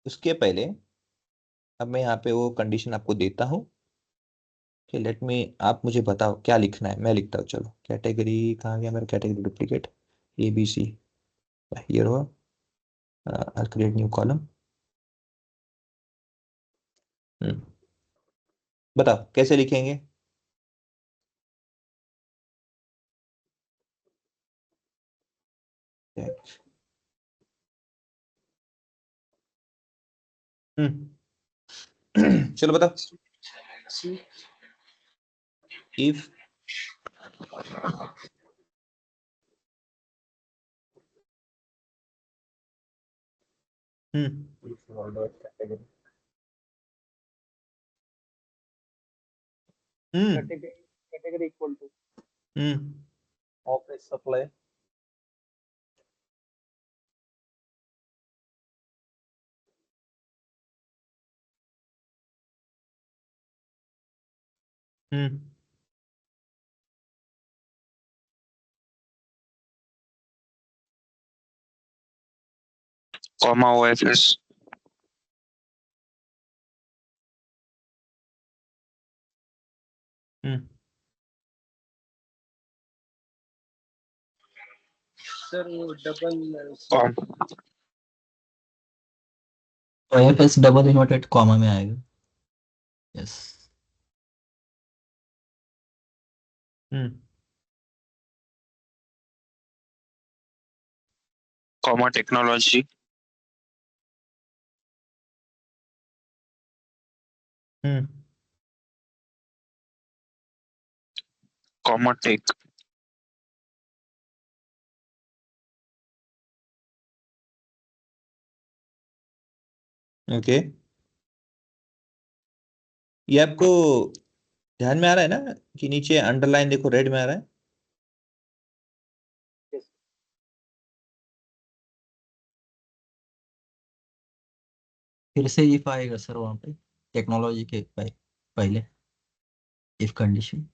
उसके पहले अब मैं यहाँ पे वो कंडीशन आपको देता हूँ कि लेट मी, आप मुझे बताओ क्या लिखना है, मैं लिखता हूँ। चलो कैटेगरी कहाँ गया मेरा, कैटेगरी डुप्लीकेट, ABC, हियर हुआ, I'll create new column। बताओ कैसे लिखेंगे, चलो बताओ। If category equal to office supply comma OFS sir वो double OFS double inverted comma में आएगा। Yes comma technology comma tech okay. ये आपको ध्यान में आ रहा है ना कि नीचे अंडरलाइन देखो रेड में आ रहा है। फिर से इफ आएगा सर वहाँ पे टेक्नोलॉजी के पहले इफ कंडीशन।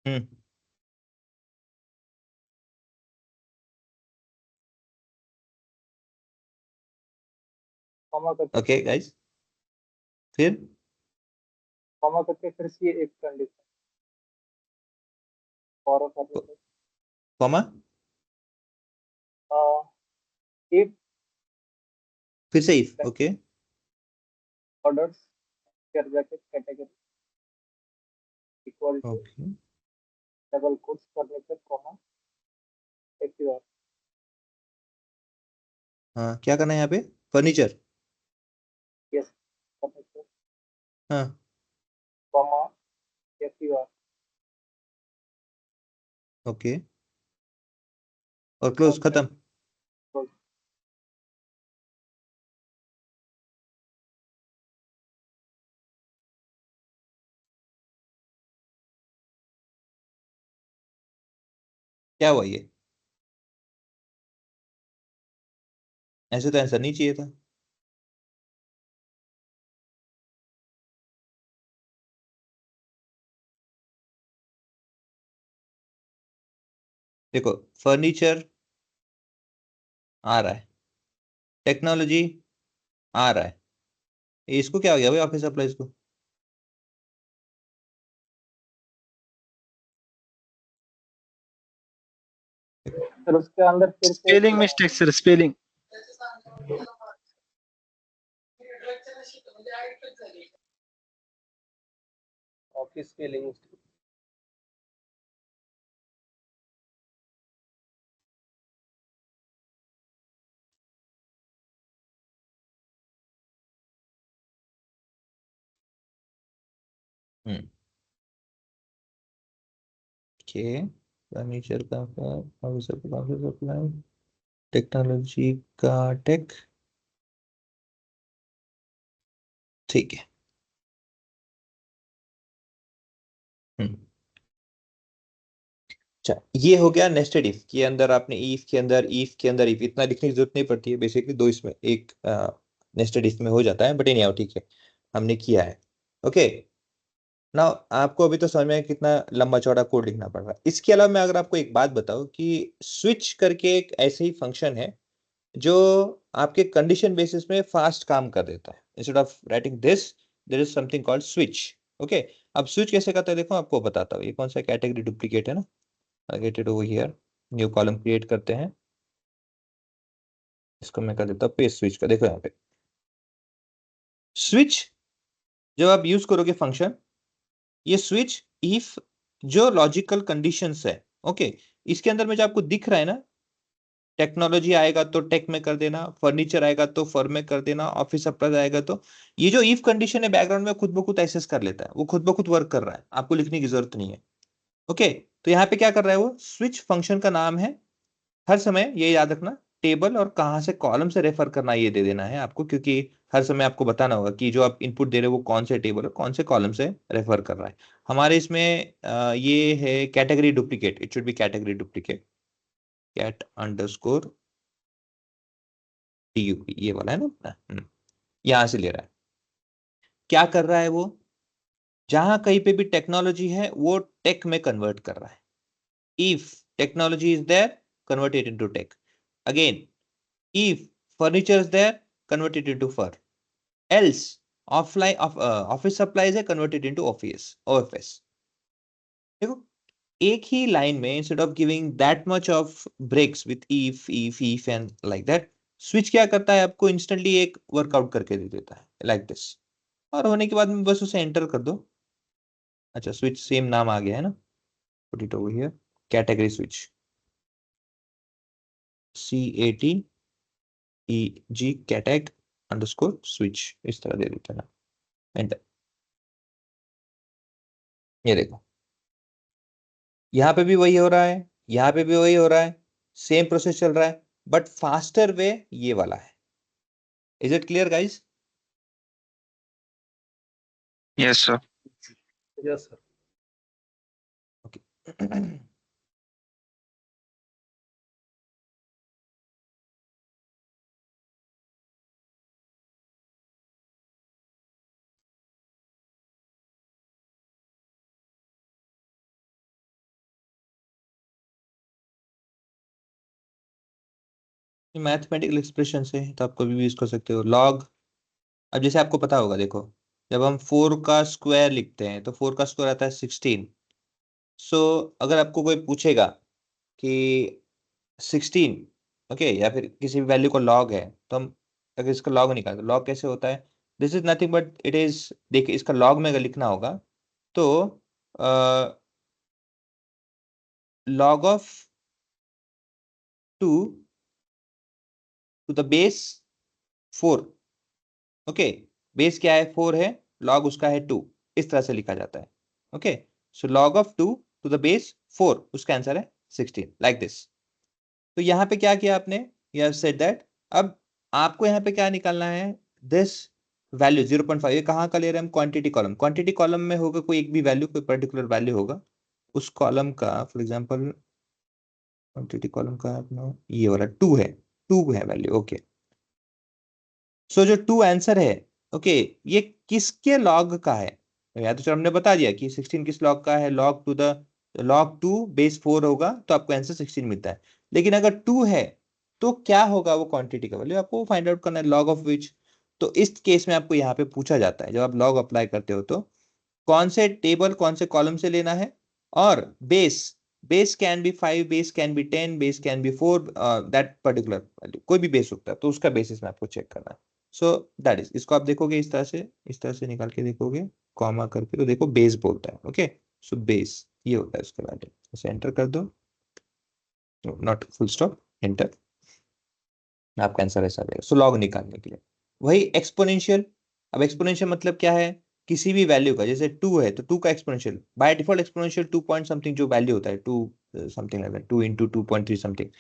हम्म कॉमा करके ओके गाइस, फिर कॉमा करके फिर से एक कंडीशन और कॉमा इफ फिर से if. Okay orders category equal to okay double quotes furniture comma active हाँ, क्या करना है यहाँ पे? फर्नीचर। यस फर्नीचर हाँ कॉमा एक्टिव ओके, और क्लोज, खत्म। क्या हुआ ये? ऐसे तो आंसर नहीं चाहिए था। देखो फर्नीचर आ रहा है, टेक्नोलॉजी आ रहा है, इसको क्या हो गया भाई ऑफिस सप्लाईज को? फिर उसके अंदर फिर से spelling mistake sir spelling office के लिंक ओके, फर्नीचर का ऑफिस सप्लाई, टेक्नोलॉजी का टेक, ठीक है। अच्छा, ये हो गया नेस्टेड इफ के अंदर। आपने इफ के अंदर इफ इतना लिखने की जरूरत नहीं पड़ती है, बेसिकली दो इसमें एक नेस्टेड इफ में हो जाता है, बट नहीं ठीक है, हमने किया है। ओके, ना आपको अभी तो समझ में कितना लंबा चौड़ा कोड लिखना पड़ रहा है। इसके अलावा मैं अगर आपको एक बात बताऊं कि स्विच करके एक ऐसे ही फंक्शन है जो आपके कंडीशन बेसिस में फास्ट काम कर देता है। Instead of writing this, there is something called switch. Okay अब स्विच कैसे करते हैं देखो आपको बताता हूँ। ये कौन सा कैटेगरी डुप्लीकेट है ना, get it over here, new column create करते हैं। इसको मैं कर देता हूँ पेस्ट स्विच का। देखो यहाँ पे स्विच जब आप यूज करोगे फंक्शन, ये स्विच इफ जो लॉजिकल कंडीशंस है, ओके इसके अंदर में जो आपको दिख रहा है ना, टेक्नोलॉजी आएगा तो टेक में कर देना, फर्नीचर आएगा तो फर में कर देना, ऑफिस सप्लाईज आएगा तो, ये जो इफ कंडीशन है बैकग्राउंड में खुद ब खुद एसेस कर लेता है, वो खुद ब खुद वर्क कर रहा है, आपको लिखने की जरूरत नहीं है। ओके तो यहाँ पे क्या कर रहा है वो, स्विच फंक्शन का नाम है, हर समय ये याद रखना टेबल और कहां से कॉलम से रेफर करना ये दे देना है आपको, क्योंकि हर समय आपको बताना होगा कि जो आप इनपुट दे रहे हो वो कौन से टेबल और कौन से कॉलम से रेफर कर रहा है। हमारे इसमें ये है category duplicate, it should be category duplicate, cat underscore TUP ये वाला है ना अपना, यहां से ले रहा है। क्या कर रहा है वो, जहां कहीं पे भी टेक्नोलॉजी है वो टेक में कन्वर्ट कर रहा है। If technology is there, convert it into tech. Again if furniture is there, convert it into fur. Else offline of office supplies है, convert it into office OFS। देखो एक ही लाइन में instead of giving that much of breaks with if and like that, switch क्या करता है आपको instantly एक वर्कआउट करके दे देता है like this, और होने के बाद में बस उसे एंटर कर दो। अच्छा स्विच सेम नाम आ गया है ना, put it over here, category switch, CATEG categ underscore switch, इस तरह दे देते हैं ना, एंटर। ये देखो यहां पे भी वही हो रहा है, यहां पे भी वही हो रहा है, सेम प्रोसेस चल रहा है, बट फास्टर वे ये वाला है। Is it clear guys? Yes sir. Yes sir. Okay mathematical expression से तो आप कभी भी यूज कर सकते हो। लॉग, अब जैसे आपको पता होगा देखो, जब हम 4 का स्क्वायर लिखते हैं तो 4 का स्क्वायर आता है 16। सो अगर आपको कोई पूछेगा कि 16 ओके या फिर किसी भी वैल्यू का लॉग है, तो हम अगर इसका लॉग निकालें तो लॉग कैसे होता है, this is nothing but it is, देखिए इसका लॉग में अगर लिखना होगा तो log of 2 to the base 4, okay base क्या है 4 है, log उसका है 2, इस तरह से लिखा जाता है। Okay so log of 2 to the base 4, उसका आंसर है 16 लाइक दिस। तो यहाँ पे क्या किया आपने, you have said that, अब आपको यहाँ पे क्या निकालना है, दिस वैल्यू 0.5, ये कहाँ का ले रहे हैं हम, क्वांटिटी कॉलम। क्वांटिटी कॉलम में होगा कोई एक भी वैल्यू, कोई पर्टिकुलर वैल्यू होगा उस कॉलम का, फॉर एग्जांपल क्वांटिटी कॉलम का अपना ये वाला 2 है, 2 है वैल्यू। ओके सो जो 2 आंसर है, ओके ये किसके लॉग का है, या तो चलो हमने बता दिया कि 16 किस लॉग का है, log to the log 2 base 4 होगा तो आपको आंसर 16 मिलता है। लेकिन अगर 2 है तो क्या होगा, वो क्वांटिटी का वैल्यू आपको फाइंड आउट करना है, लॉग ऑफ विच। तो इस केस में आपको यहाँ पे पूछा जाता है, जब आप लॉग अप्लाई करते हो तो कौन से टेबल कौन से कॉलम से लेना है, और base, base can be 5, base can be 10, base can be 4, that particular value कोई भी बेस होता है तो उसका बेसिस में आपको चेक करना है। सो दैट इज, इसको आप देखोगे इस तरह से, इस तरह से निकाल के देखोगे कॉमा करके तो देखो बेस बोलता है। ओके सो बेस ये होता है उसके बाद, इसे एंटर कर दो, नॉट फुल स्टॉप, एंटर, आपका आंसर ऐसा रहेगा। सो लॉग निकालने के लिए वही एक्सपोनेंशियल। अब एक्सपोनेंशियल मतलब क्या है, किसी भी वैल्यू का, जैसे 2 है तो 2 का exponential by default exponential 2 point something जो वैल्यू होता है 2 something like that, 2 into 2.3 something,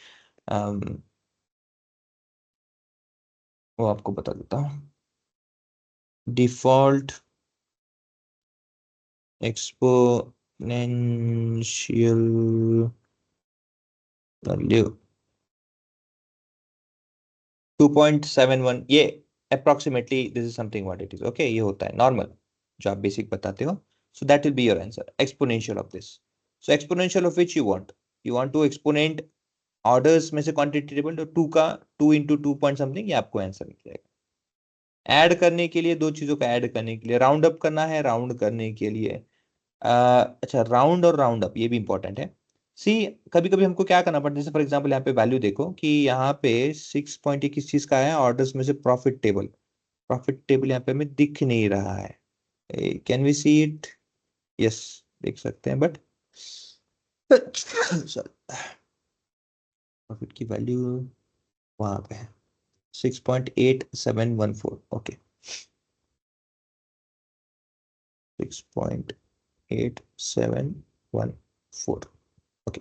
वो आपको बता देता हूँ। डिफॉल्ट एक्सपोनेंशियल वैल्यू 2.71, ये approximately this is something what it is. Okay ये होता है नॉर्मल जो आप बेसिक बताते हो। So that will be your answer, exponential of this. So exponential of which you want to exponent orders में से क्वांटिटी टेबल, तो 2 का 2 into 2 पॉइंट समथिंग, ये आपको आंसर मिल जाएगा। ऐड करने के लिए, दो चीजों को ऐड करने के लिए, राउंड अप करना है, राउंड करने के लिए। अच्छा, राउंड और राउंड अप ये भी इंपॉर्टेंट है। सी, कभी कभी हमको क्या करना पड़ता है, जैसे फॉर एग्जांपल यहाँ पे वैल्यू देखो कि यहाँ पे 6 पॉइंट किस चीज का है, ऑर्डर्स में से प्रॉफिट टेबल। प्रॉफिट टेबल यहाँ पे हमें दिख नहीं रहा है। Can we see it? Yes, देख सकते हैं, बट प्रॉफिट की वैल्यू वहां पे है 6.8714। ओके, 6.8714। ओके,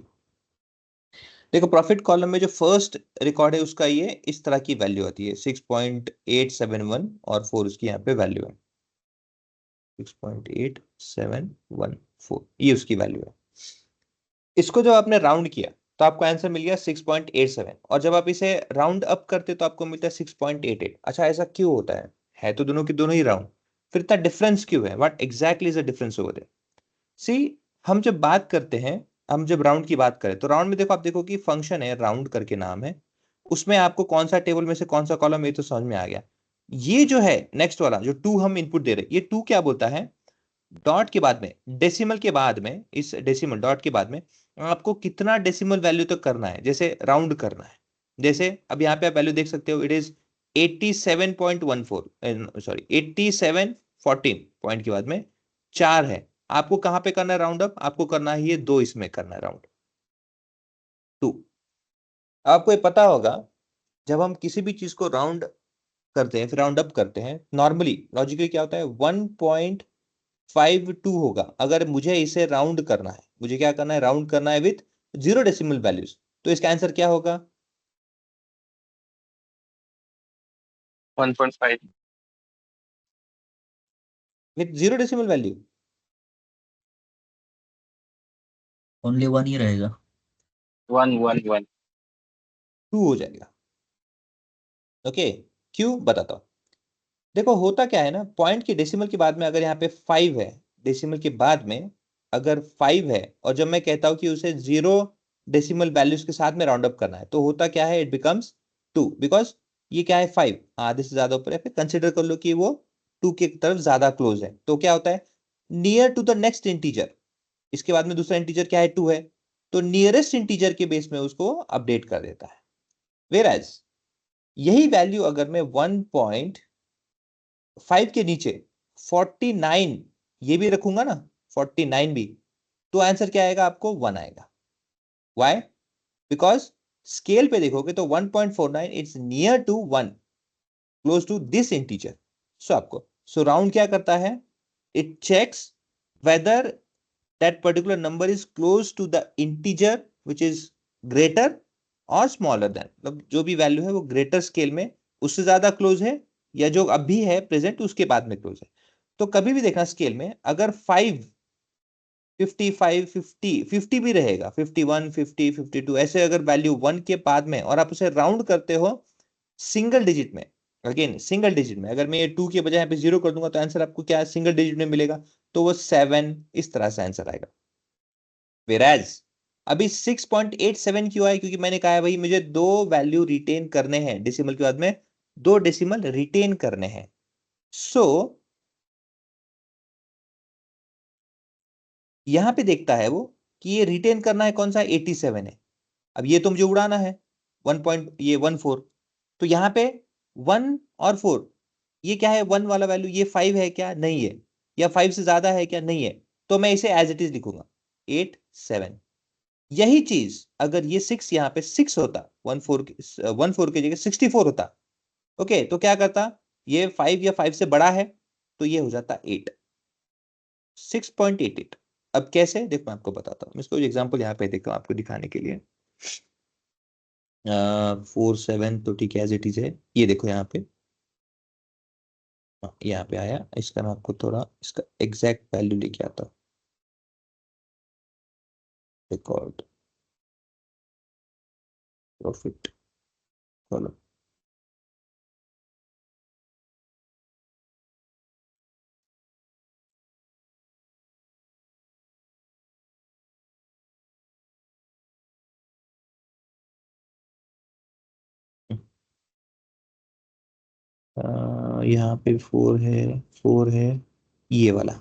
देखो प्रॉफिट कॉलम में जो फर्स्ट रिकॉर्ड है उसका ये इस तरह की वैल्यू आती है 6.871 और 4 उसकी यहाँ पे वैल्यू है 6.8714, ये उसकी वैल्यू है। इसको जब आपने राउंड किया तो आपको आंसर मिल गया 6.87, और जब आप इसे राउंड अप करते तो आपको मिलता है 6.88। अच्छा, ऐसा क्यों होता है तो दोनों के दोनों ही राउंड, फिर इतना डिफरेंस क्यों है? What exactly is the difference over there? See, हम जब बात करते हैं, हम जब राउंड की बात करें तो राउंड में देखो, आप देखो कि फंक्शन है राउंड करके नाम है, उसमें आपको कौन सा टेबल में से कौन सा कॉलम, ये तो समझ में आ गया। ये जो है नेक्स्ट वाला जो 2 हम इनपुट दे रहे हैं, ये 2 क्या बोलता है, डॉट के बाद में, डेसिमल के बाद में, इस डेसिमल डॉट के बाद में आपको कितना डेसिमल वैल्यू तक करना है, जैसे राउंड करना है। जैसे अब यहाँ पे आप वैल्यू देख सकते हो, इट इज 87.14, सॉरी 8714 पॉइंट के बाद में 4 है। आपको कहां पे करना है राउंड अप? आपको करना है ये 2, इसमें करना है राउंड 2। आपको ये पता होगा, जब हम किसी भी चीज को राउंड करते हैं, फिर राउंड अप करते हैं, नॉर्मली लॉजिकली क्या होता है, 1.52 होगा। अगर मुझे इसे राउंड करना है, मुझे क्या करना है, राउंड करना है विथ 0 डेसिमल वैल्यूज, तो इसका आंसर क्या होगा? 1.5। विथ 0 डेसिमल वैल्यू ओनली 1 ही रहेगा। 1 2 हो जाएगा। ओके, क्यों बताता हूं। देखो होता क्या है ना, पॉइंट की डेसिमल के बाद में अगर यहाँ पे 5 है, डेसिमल के बाद में अगर 5 है, और जब मैं कहता हूं कि उसे 0 डेसिमल वैल्यूज के साथ में राउंड अप करना है, तो होता क्या है, इट बिकम्स 2, बिकॉज ये क्या है, 5 आधे से ज्यादा ऊपर है, फिर कंसिडर कर लो कि वो 2 की तरफ ज्यादा क्लोज है, तो क्या होता है, near to the next integer, इसके बाद में दूसरा इंटीजर क्या है, 2 है, तो नियरेस्ट इंटीजर के बेस में उसको अपडेट कर देता है। वेयर एज यही वैल्यू अगर मैं 1.5 के नीचे 49 ये भी रखूंगा ना, 49 भी, तो आंसर क्या आएगा, आपको 1 आएगा। वाई? बिकॉज स्केल पे देखोगे तो 1.49 it's near to 1, close to this integer. So round क्या करता है, it checks whether that particular number is close to the integer which is greater और स्मॉलर देन, मतलब जो भी वैल्यू है वो ग्रेटर स्केल में उससे ज्यादा क्लोज है, या जो अभी है प्रेजेंट उसके बाद में क्लोज है। तो कभी भी देखना स्केल में, अगर 5, 55, 50 भी रहेगा, 51, 50, 52 ऐसे अगर वैल्यू 1 के बाद में, और आप उसे राउंड करते हो सिंगल डिजिट में, अगेन सिंगल डिजिट में, अगर मैं ये 2 के बजाय यहाँ पे 0 कर दूंगा तो आंसर आपको क्या सिंगल डिजिट में मिलेगा, तो वो 7 इस तरह से आंसर आएगा। वेराज अभी 6.87 क्यों आया, क्योंकि मैंने कहा है भाई मुझे 2 वैल्यू रिटेन करने हैं, डेसिमल के बाद में 2 डेसिमल रिटेन करने हैं। सो यहां पे देखता है वो कि ये रिटेन करना है कौन सा, 87 है। अब ये तो मुझे उड़ाना है 1 पॉइंट ये 14, तो यहाँ पे 1 और 4, ये क्या है, 1 वाला वैल्यू, ये 5 है क्या, नहीं है, या 5 से ज्यादा है क्या, नहीं है, तो मैं इसे एज इट इज लिखूंगा 87। यही चीज अगर ये 6 यहाँ पे 6 होता, 1 4 की जगह 64 होता, ओके, तो क्या करता, ये 5 या 5 से बड़ा है, तो ये हो जाता 8, 6.88। अब कैसे, देखो मैं आपको बताता हूँ, इसको एग्जांपल यहाँ पे देखता हूँ आपको दिखाने के लिए। 47 तो ठीक है, एज इट इज है, ये देखो यहाँ पे, यहाँ पे आया, इसका मैं आपको थोड़ा इसका एग्जैक्ट वैल्यू लेके आता हूँ। रिकॉर्ड प्रॉफिट कॉलम, यहाँ पे 4 है ये वाला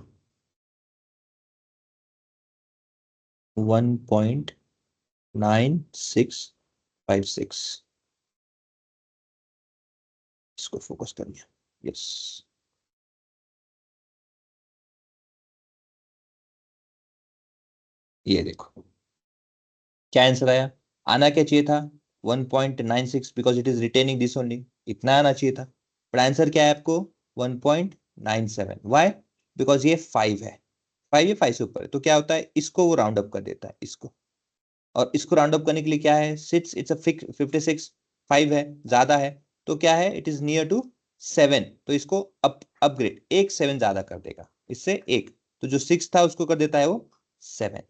1.9656 इसको फोकस कर लिया। यस ये देखो क्या आंसर आया, आना क्या चाहिए था 1.96 because it is retaining this only, इतना आना चाहिए था, पर आंसर क्या है आपको 1.97। व्हाई? बिकॉज ये 5 है, 5 ये 5 से ऊपर है, तो क्या होता है इसको वो राउंड अप कर देता है इसको, और इसको राउंड अप करने के लिए क्या है, सिट्स इट्स अ 56, 5 है ज्यादा है, तो क्या है इट इज नियर टू 7, तो इसको अपग्रेड एक 7 ज्यादा कर देगा इससे एक, तो जो 6 था उसको कर देता है वो 7,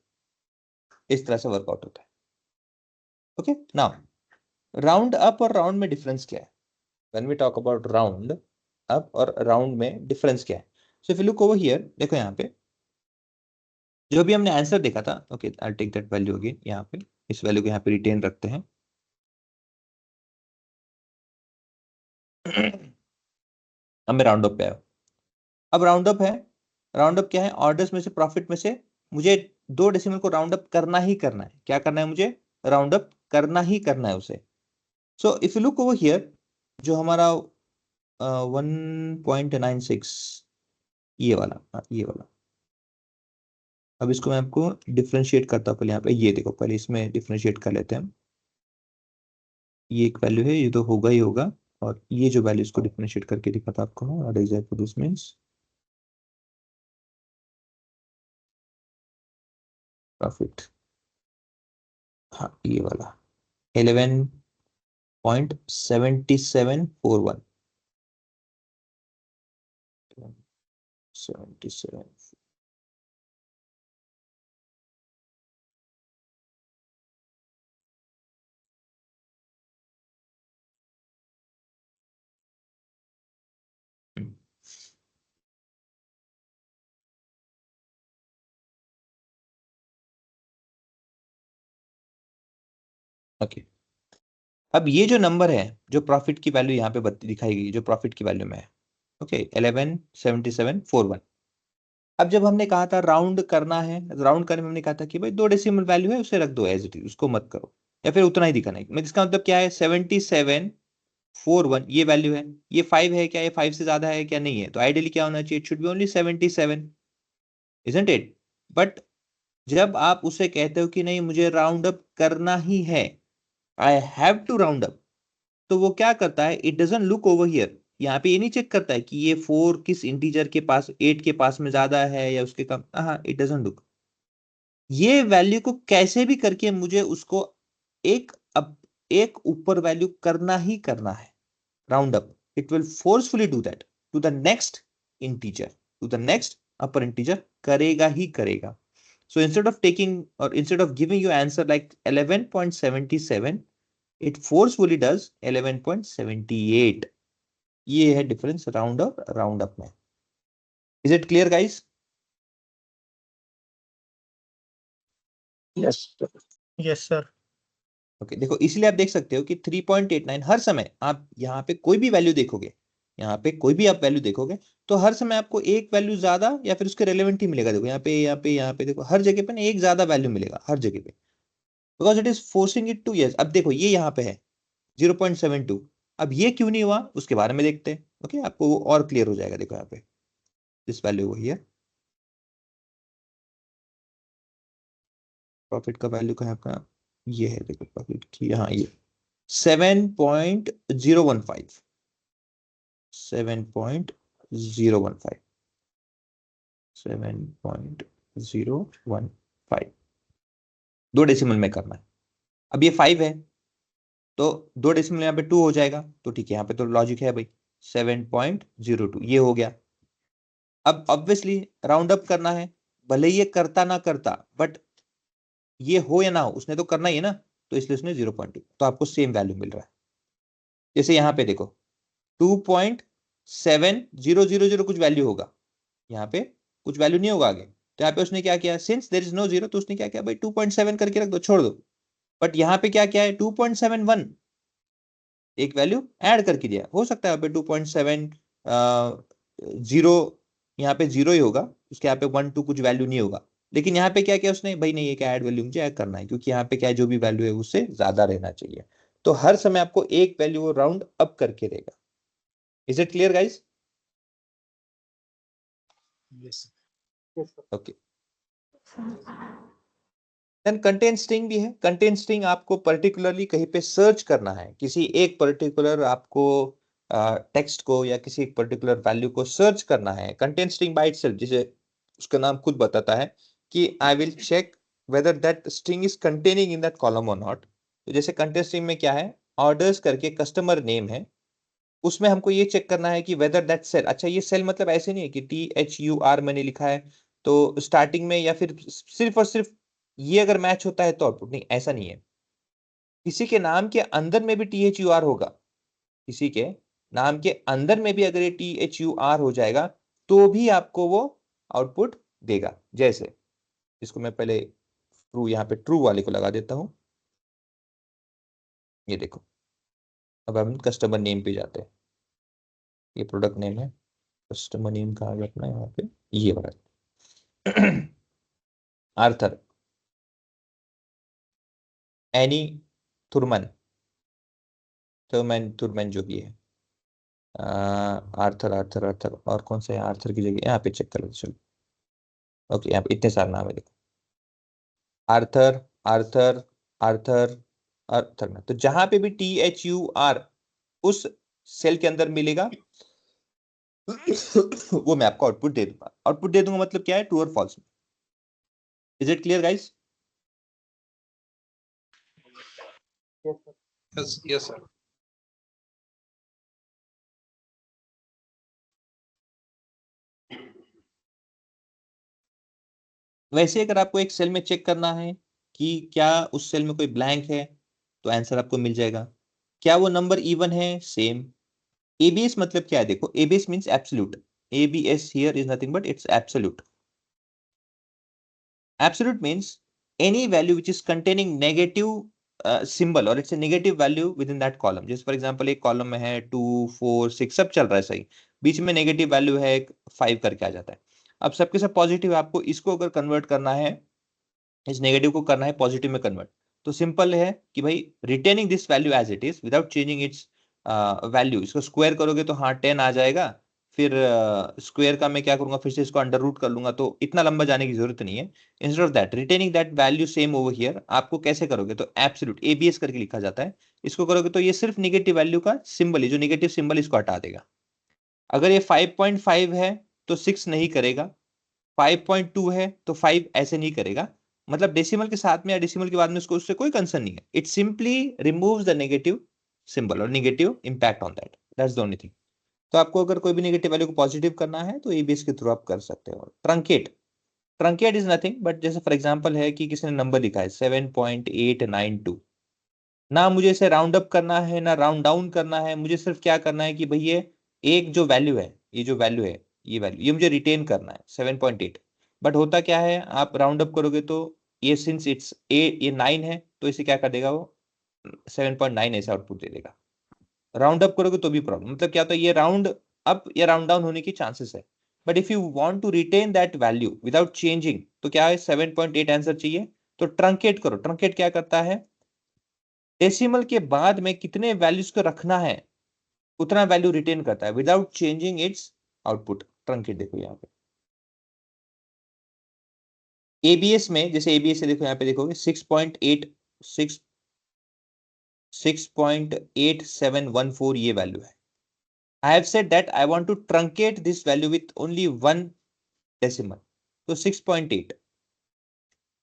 इस तरह से वर्कआउट होता है। ओके नाउ राउंड अप और राउंड में डिफरेंस क्या है, when we talk about round up और राउंड में डिफरेंस क्या है, so if you look over here देखो यहाँ पे जो भी हमने आंसर देखा था, okay I take that value again, यहाँ पे इस वैल्यू को यहाँ पे रिटेन रखते हैं अब मैं राउंड अप पे आया, अब राउंड अप है, राउंड अप क्या है, ऑर्डर्स में से प्रॉफिट में से मुझे 2 डेसिमल को राउंड अप करना ही करना है, क्या करना है मुझे राउंड अप करना ही करना है उसे। सो if you look over here जो हमारा 1.96 ये वाला ये वाला, अब इसको मैं आपको डिफरेंशिएट करता हूँ, पहले यहाँ पे ये देखो, पहले इसमें डिफरेंशिएट कर लेते हैं, ये एक वैल्यू है ये तो होगा ही होगा, और ये जो वैल्यू इसको डिफरेंशिएट करके दिखाता आपको ना, what exactly this means profit, हाँ ये वाला 11.7741 77 ओके। अब ये जो नंबर है जो प्रॉफिट की वैल्यू यहाँ पे दिखाई गई जो प्रॉफिट की वैल्यू में है, ओके 11.7741, अब जब हमने कहा था राउंड करना है, राउंड करने में हमने कहा था कि भाई 2 डेसिमल वैल्यू है उसे रख दो एज इट इज, उसको मत करो, या फिर उतना ही दिखाना है, इसका मतलब क्या है 7741 ये वैल्यू है, ये 5 है क्या, ये 5 से ज्यादा है क्या, नहीं है, तो आइडियली क्या होना चाहिए, it should B only 77, isn't it, but जब आप उसे कहते हो कि नहीं मुझे राउंड अप करना ही है, I have to round up, तो वो क्या करता है, it doesn't look over here, यहाँ पे ये नहीं चेक करता है कि ये 4 किस इंटीजर के पास 8 के पास में ज्यादा है या उसके कम, हाँ इट डजंट लुक, ये वैल्यू को कैसे भी करके मुझे उसको एक ऊपर वैल्यू करना ही करना है, round up, it will forcefully do that to the next integer, to the next upper integer, करेगा ही करेगा। So instead of taking or instead of giving you answer like 11.77, it forcefully does 11.78. ये है डिफरेंस राउंड और राउंड अप में। Is it clear guys? Yes sir. Okay देखो इसलिए आप देख सकते हो कि 3.89 हर समय आप यहाँ पे कोई भी वैल्यू देखोगे, यहाँ पे कोई भी आप वैल्यू देखोगे तो हर समय आपको एक वैल्यू ज्यादा या फिर उसके रेलेवेंट ही मिलेगा, देखो यहाँ पे देखो हर जगह पे ना एक ज्यादा वैल्यू मिलेगा हर जगह पे, because it is forcing it to, yes अब देखो ये यहाँ पे है 0.72, अब ये क्यों नहीं हुआ उसके बारे में देखते हैं, ओके आपको वो और क्लियर हो जाएगा, देखो यहाँ पे दिस वैल्यू वही है, प्रॉफिट का वैल्यू कहाँ आपका ये है, देखो प्रॉफिट की यहाँ ये 7.015 7.015 7.015 2 डेसिमल में करना है, अब ये 5 है तो 2 डेसिमल यहाँ पे 2 हो जाएगा, तो ठीक है यहाँ पे तो लॉजिक है भाई 7.02 ये हो गया। अब ऑब्वियसली राउंड अप करना है, भले ये करता ना करता बट ये हो या ना हो उसने तो करना ही है ना, तो इसलिए उसने 0.2, तो आपको सेम वैल्यू मिल रहा है। जैसे यहाँ पे देखो 2.7000 कुछ वैल्यू होगा, यहाँ पे कुछ वैल्यू नहीं होगा आगे, तो यहाँ पे उसने क्या किया, since there is no zero तो उसने क्या किया भाई 2.7 करके रख दो छोड़ दो, बट यहाँ पे क्या क्या है 2.71 एक वैल्यू ऐड करके दिया, हो सकता है यहाँ पे 2.7 जीरो, यहाँ पे जीरो ही होगा, उसके यहाँ पे 1 2 कुछ वैल्यू नहीं होगा। लेकिन यहाँ पे क्या किया उसने, भाई नहीं, ये क्या ऐड वैल्यू मुझे ऐड करना है, क्योंकि यहाँ पे क्या है, जो भी वैल्यू है उससे ज्यादा रहना चाहिए। तो हर समय आपको एक वैल्यू वो राउंड अप करके देगा। Is it clear guys? Yes okay. Then content string भी है। कंटेंट स्ट्रिंग आपको पर्टिकुलरली कहीं पे सर्च करना है, किसी एक पर्टिकुलर आपको टेक्स्ट को या किसी एक पर्टिकुलर वैल्यू को सर्च करना है। कंटेंट स्ट्रिंग बाय इटसेल्फ, जिसे उसका नाम खुद बताता है कि I will check whether that string is containing in that column और नॉट। तो जैसे कंटेंट स्ट्रिंग में क्या है, ऑर्डर्स करके कस्टमर नेम है, उसमें हमको ये चेक करना है कि वेदर दैट सेल, अच्छा ये सेल मतलब ऐसे नहीं है कि THUR मैंने लिखा है तो स्टार्टिंग में, या फिर सिर्फ और सिर्फ ये अगर मैच होता है तो आउटपुट, नहीं, ऐसा नहीं है। किसी के नाम के अंदर में भी THUR होगा, किसी के नाम के अंदर में भी अगर ये THUR हो जाएगा तो भी आपको वो आउटपुट देगा। जैसे इसको मैं पहले ट्रू, यहाँ पे ट्रू वाले को लगा देता हूं। ये देखो, अब हम कस्टमर नेम पे जाते हैं। ये प्रोडक्ट नेम है, कस्टमर नेम कहाँ गया अपना, यहाँ पे ये वाला Arthur, any Thurman, Thurman Thurman जो भी है, आर्थर आर्थर आर्थर, और कौन सा है आर्थर की जगह, यहाँ पे चेक कर लेते चलो। ओके, यहाँ पे इतने सारे नाम है, देखो आर्थर आर्थर आर्थर आर्थर में, तो जहां पे भी THUR उस सेल के अंदर मिलेगा वो मैं आपको आउटपुट दे दूंगा। आउटपुट दे दूंगा मतलब क्या है, ट्रू और false. Is it clear guys? Yes sir. वैसे अगर आपको एक सेल में चेक करना है कि क्या उस सेल में कोई ब्लैंक है, तो आंसर आपको मिल जाएगा। क्या वो नंबर इवन है, सेम। ABS मतलब क्या है, देखो ABS means absolute. ABS here is nothing but it's absolute. Absolute means any value which is containing negative symbol or it's a negative value within that column. जैसे फॉर एग्जांपल एक कॉलम में है 2 4 6 सब चल रहा है सही, बीच में नेगेटिव वैल्यू है 5 करके आ जाता है। अब सबके सब पॉजिटिव है, आपको इसको अगर कन्वर्ट करना है, इस नेगेटिव को करना है पॉजिटिव में कन्वर्ट, तो सिंपल है कि भाई retaining this value as it is without changing its value, इसको स्क्वायर करोगे तो हाँ 10 आ जाएगा, फिर स्क्वायर का मैं क्या करूंगा, फिर से इसको अंडर रूट कर लूंगा, तो इतना लंबा जाने की जरूरत नहीं है। Instead of that retaining that value same over here, आपको कैसे करोगे, तो एब्सोल्यूट ABS करके लिखा जाता है। इसको करोगे तो ये सिर्फ निगेटिव वैल्यू का सिंबल है, जो निगेटिव सिंबल इसको हटा देगा। अगर ये 5.5 है तो 6 नहीं करेगा, 5.2 है तो 5 ऐसे नहीं करेगा, मतलब डेसिमल के साथ में या डेसिमल के बाद में उसको उससे कोई कंसर्न नहीं है। It simply removes the negative symbol और negative impact on that, that's the only thing. तो आपको अगर कोई भी नेगेटिव वैल्यू को पॉजिटिव करना है तो ABS के थ्रू आप कर सकते हो। Truncate, truncate is nothing but जैसे फॉर एग्जांपल है कि किसी ने नंबर लिखा है 7.892, ना मुझे इसे राउंड अप करना है ना राउंड डाउन करना है, मुझे सिर्फ क्या करना है कि भाई ये एक जो वैल्यू है, ये जो वैल्यू है, ये वैल्यू ये मुझे रिटेन करना है 7.8। बट होता क्या है, आप राउंड अप करोगे तो ये सिंस इट्स ये 9 है तो इसे क्या कर देगा वो 7.9 ऐसा आउटपुट दे देगा। राउंड अप करोगे तो भी प्रॉब्लम, मतलब क्या होता है, ये राउंड अप या राउंड डाउन होने की चांसेस है। But if you want to retain that value without changing, तो क्या है 7.8 आंसर चाहिए, तो ट्रंकेट करो। ट्रंकेट क्या करता है, डेसिमल के बाद में कितने वैल्यूज को रखना है उतना वैल्यू रिटेन करता है without changing it's output. Truncate देखो यहाँ पे ABS में, जैसे ABS से देखो यहाँ पे देखोगे 6.8714 ये वैल्यू है। I have said that I want to truncate this value with only one decimal, तो 6.8।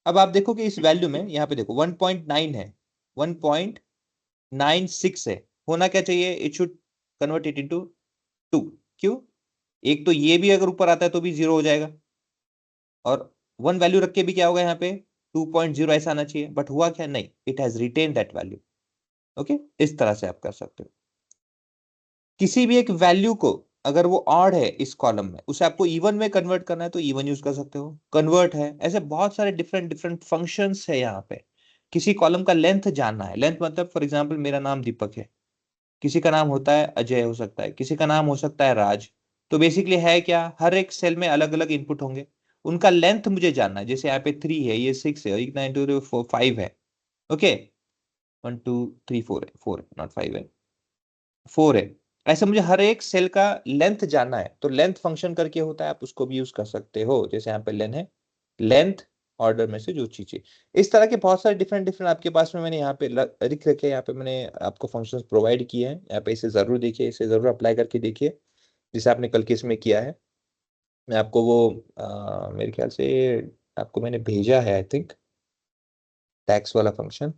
अब आप देखो कि इस वैल्यू में यहाँ पे देखो 1.9 है, 1.96 है, होना क्या चाहिए, it should convert it into 2। क्यों, एक तो ये भी अगर ऊपर आता है तो भी 0 हो जाएगा, और 1 वैल्यू रख के भी क्या होगा यहाँ पे 2.0 ऐसा आना चाहिए, बट हुआ क्या, नहीं, it has retain that value. Okay, इस तरह से आप कर सकते हो। किसी भी एक वैल्यू को अगर वो ऑड है इस कॉलम में, उसे आपको इवन में कन्वर्ट करना है तो इवन यूज कर सकते हो, कन्वर्ट है, ऐसे बहुत सारे डिफरेंट डिफरेंट फंक्शंस है यहाँ पे। किसी कॉलम का लेंथ जानना है, लेंथ मतलब फॉर एग्जांपल मेरा नाम दीपक है, किसी का नाम होता है अजय, हो सकता है किसी का नाम हो सकता है राज। तो बेसिकली है क्या, हर एक सेल में अलग अलग इनपुट होंगे, उनका लेंथ मुझे जानना है। जैसे यहाँ पे 3 है, ये 6 है, और 9 2 4 5 है। ओके, 1 2 3 4 है, 4 नॉट 5 है, 4 है। ऐसे मुझे हर एक सेल का लेंथ जानना है, तो लेंथ फंक्शन करके होता है, आप उसको भी यूज कर सकते हो। जैसे यहाँ पे लेन है, लेंथ ऑर्डर में से जो चीजें, इस तरह के बहुत सारे डिफरेंट डिफरेंट आपके पास में मैंने यहाँ पे लिख रखे हैं। यहाँ पे मैंने आपको फंक्शंस प्रोवाइड किए हैं, यहाँ पे इसे जरूर देखिए, इसे जरूर अप्लाई करके देखिए, जैसे आपने कल के इसमें किया है। मैं आपको वो मेरे ख्याल से आपको मैंने भेजा है, आई थिंक, टैक्स वाला फंक्शन।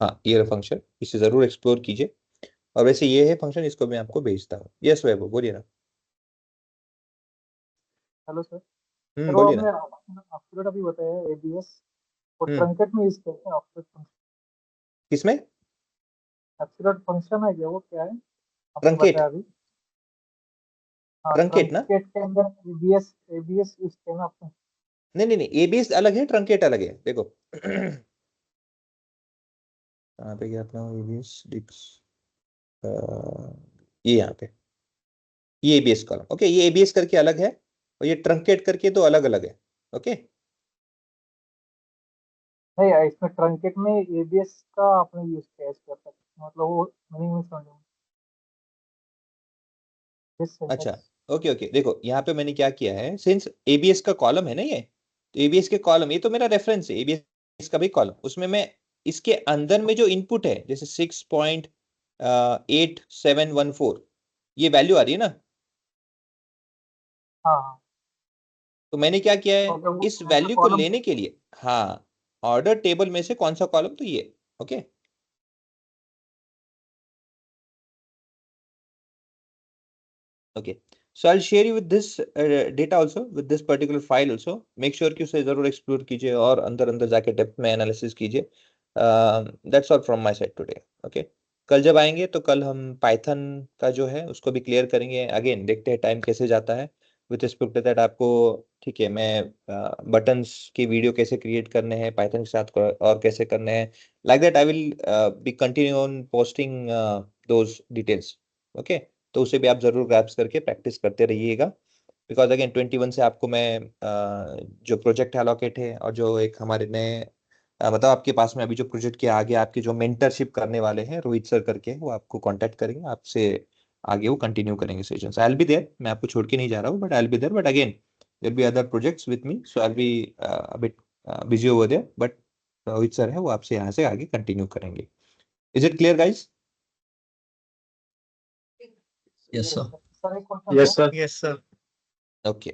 हाँ, ये फंक्शन, इसे जरूर एक्सप्लोर कीजिए। और वैसे ये है फंक्शन, इसको मैं आपको भेजता हूँ। यस वैभव, बोलिए ना। Hello sir. सर वो बोलिए हमने ना। अपलोड अभी बताया एबीएस और हम्म ट्रंकेट में यूज करते हैं अपलोड फंक्शन। किसमें? अपलोड फंक्शन है क्या, वो क्या है आपने ट्रंकेट, बताया अभी? हाँ, ट्रंकेट ना? ट्रंकेट के अंदर एबीएस एबीएस यूज करना आपने। नहीं नहीं नहीं, एबीएस अलग है, ट्रंकेट अलग है, देखो। यहाँ पे क्या अपना एबीएस डिक्स, ये यहाँ पे, ये एबीएस कॉलम। ओके, ये एबीएस करके अलग है, और ये ट्रंकेट करके तो अलग अलग है। ओके, नहीं, इसमें ट्रंकेट में एबीएस का आपने यूज किया है इसके ऊपर, मतलब वो मीनिंग में समझो दिस अच्छा, सिंटैक्स। ओके ओके, देखो यहाँ पे मैंने क्या किया है, सिंस एबीएस का कॉलम है ना ये, तो एबीएस के कॉलम, ये तो मेरा रेफरेंस है एबीएस का भी कॉलम, उसमें मैं इसके अंदर में जो इनपुट है, जैसे 6.8714, ये वैल्यू आ रही है ना। हाँ हाँ। तो मैंने क्या किया है, और जब वो इस कौन सा वैल्यू को कॉलम लेने के लिए, हाँ, ऑर्डर टेबल में से कौन सा कॉलम, तो ये। Okay, okay, so I'll share you with this data also, with this particular file also. Make sure कि उसे जरूर एक्सप्लोर कीजिए और अंदर अंदर जाके डेप्थ में एनालिसिस कीजिए। That's all from my side today. Okay, कल जब आएंगे तो कल हम पाइथन का जो है उसको भी क्लियर करेंगे। अगेन देखते हैं टाइम कैसे जाता है विथ रिस्पेक्ट टू दैट आपको। ठीक है, मैं बटन्स की वीडियो कैसे क्रिएट करने हैं पाइथन के साथ और कैसे करने हैं, like that I will B continue on posting those details. Okay, तो उसे भी आप जरूर ग्रैप्स करके प्रैक्टिस करते रहिएगा। बिकॉज अगेन 21 से आपको मैं जो प्रोजेक्ट एलोकेट है, और जो एक हमारे नए मतलब आपके पास में अभी जो प्रोजेक्ट के आगे आपके जो मेंटरशिप करने वाले हैं रोहित सर करके, वो आपको कांटेक्ट करेंगे, आपसे आगे वो कंटिन्यू करेंगे session. I will be there, मैं आपको छोड़ के नहीं जा रहा हूँ, but I will be there, but again there be other projects with me, so I will be a bit busy over there, but Rohit sir है वो आपसे यहाँ से आगे कंटिन्यू करेंगे। Is it clear guys? Yes sir. Sir एक क्वेश्चन यस था। Sir, yes sir. Okay,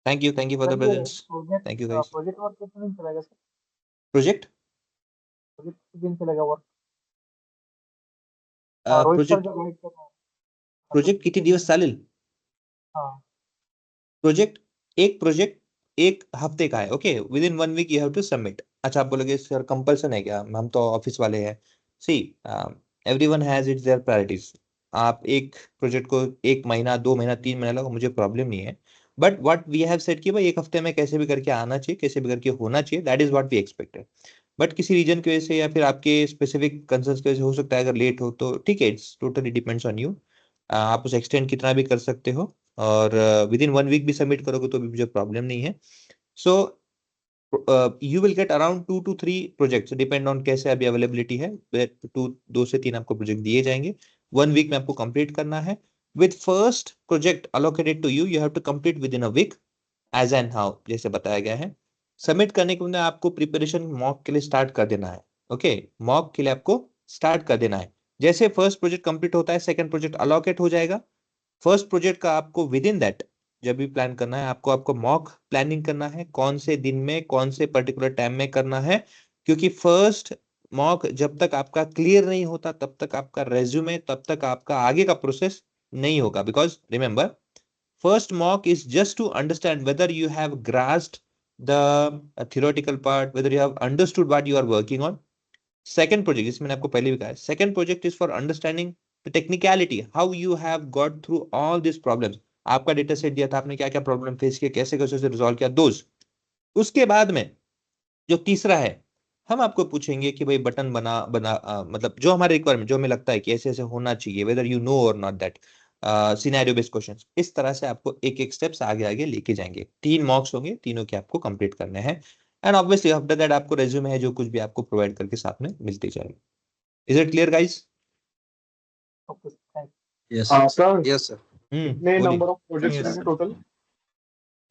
thank you for sir the ये presence. Project thank you guys. Project work कितने दिन चलेगा सर? प्रोजेक्ट प्रोजेक्ट कितने दिन चलेगा वर्क? रोहित सर प्रोजेक्ट जो गाइड कर रहे हैं, हाँ, तो प्रोजेक्ट किती कितने दिवस दिन? चालेल? हाँ। प्रोजेक्ट एक हफ्ते का है। Okay, within 1 week you have to submit. अच्छा, आप बोलोगे सर कंपल्सन है क्या, हम तो ऑफिस वाले हैं। See, everyone has its their priorities. आप एक प्रोजेक्ट को 1 महीना 2 महीना 3 महीना लगा, मुझे प्रॉब्लम नहीं है, but what we have set कि भाई एक हफ्ते में कैसे भी करके आना चाहिए, कैसे भी करके होना चाहिए, that is what we expected. But किसी रीजन की वजह से या फिर आपके स्पेसिफिक कंसर्न्स की वजह से हो सकता है, अगर लेट हो तो ठीक है, it's totally depends on you. आप उसे एक्सटेंड कितना भी कर सकते हो, और विद इन 1 वीक भी सबमिट करोगे तो भी मुझे प्रॉब्लम नहीं है। So you will get around 2 to 3 projects, depend on कैसे अभी अवेलेबिलिटी है। 2 से 3 आपको प्रोजेक्ट दिए जाएंगे, 1 वीक में आपको कंप्लीट करना है। With first project allocated to you, you have to complete within a week, as and how जैसे बताया गया है। सबमिट करने के बाद आपको प्रिपरेशन मॉक के लिए स्टार्ट कर देना है। ओके, मॉक के लिए आपको स्टार्ट कर देना है। जैसे फर्स्ट प्रोजेक्ट कंप्लीट होता है, सेकंड प्रोजेक्ट अलोकेट हो जाएगा। फर्स्ट प्रोजेक्ट का आपको विद इन दैट जब भी प्लान करना है, आपको आपको मॉक प्लानिंग करना है, कौन से दिन में कौन से पर्टिकुलर टाइम में करना है। क्योंकि फर्स्ट मॉक जब तक आपका क्लियर नहीं होता, तब तक आपका रेज्यूमे, तब तक आपका आगे का प्रोसेस नहीं होगा। Because remember, first mock is just to understand whether you have grasped the theoretical part, whether you have understood what you are working on. Second project, जिसमें मैंने आपको पहले भी कहा है, second project is for understanding the technicality, how you have got through all these problems. आपका डेटा सेट दिया था, आपने क्या क्या प्रॉब्लम फेस किया, कैसे कैसे उसे रिजॉल्व किया, दोस्त। उसके बाद में जो तीसरा है, हम आपको पूछेंगे कि भाई बटन मतलब जो हमारे रिक्वायरमेंट, जो हमें लगता है कि ऐसे ऐसे होना चाहिए, वेदर यू नो और not that, scenario based questions, इस तरह से आपको एक एक स्टेप्स आगे आगे लेके जाएंगे। 3 मॉक्स होंगे, तीनों के आपको कंप्लीट करने हैं, एंड ऑब्वियसली आफ्टर दैट आपको रेज्यूमे है जो कुछ भी आपको प्रोवाइड करके साथ में मिलती जाएगी। Is it clear guys? Okay thank yes sir yes sir. कितने बोलिए। नंबर ऑफ प्रोजेक्ट्स Yes, रहेंगे sir. Total?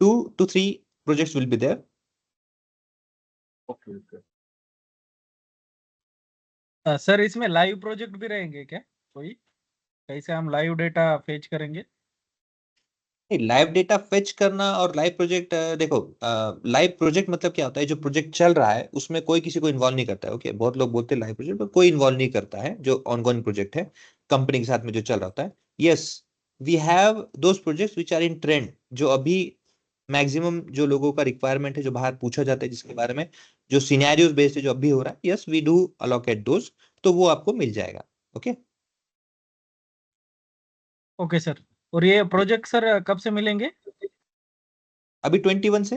2 to 3 projects will be there. Okay okay. Sir इसमें लाइव प्रोजेक्ट भी रहेंगे क्या कोई? कैसे हम लाइव डेटा फेच करेंगे? लाइव डेटा फेच करना और लाइव प्रोजेक्ट, देखो लाइव प्रोजेक्ट मतलब क्या होता है, जो प्रोजेक्ट चल रहा है उसमें कोई किसी को इन्वॉल्व नहीं करता है। ओके, बहुत लोग बोलते हैं लाइव प्रोजेक्ट, पर कोई इन्वॉल्व नहीं करता है। जो ऑनगोइंग प्रोजेक्ट है कंपनी के साथ में जो चल रहा होता है, yes we have those projects which are in trend, जो अभी मैक्सिमम जो लोगों का रिक्वायरमेंट है, जो बाहर पूछा जाता है जिसके बारे में, जो सिनेरियोज बेस्ड है जो अभी हो रहा है, yes we do allocate those, तो वो आपको मिल जाएगा। Okay okay sir. और ये प्रोजेक्ट सर कब से मिलेंगे? अभी 21 से।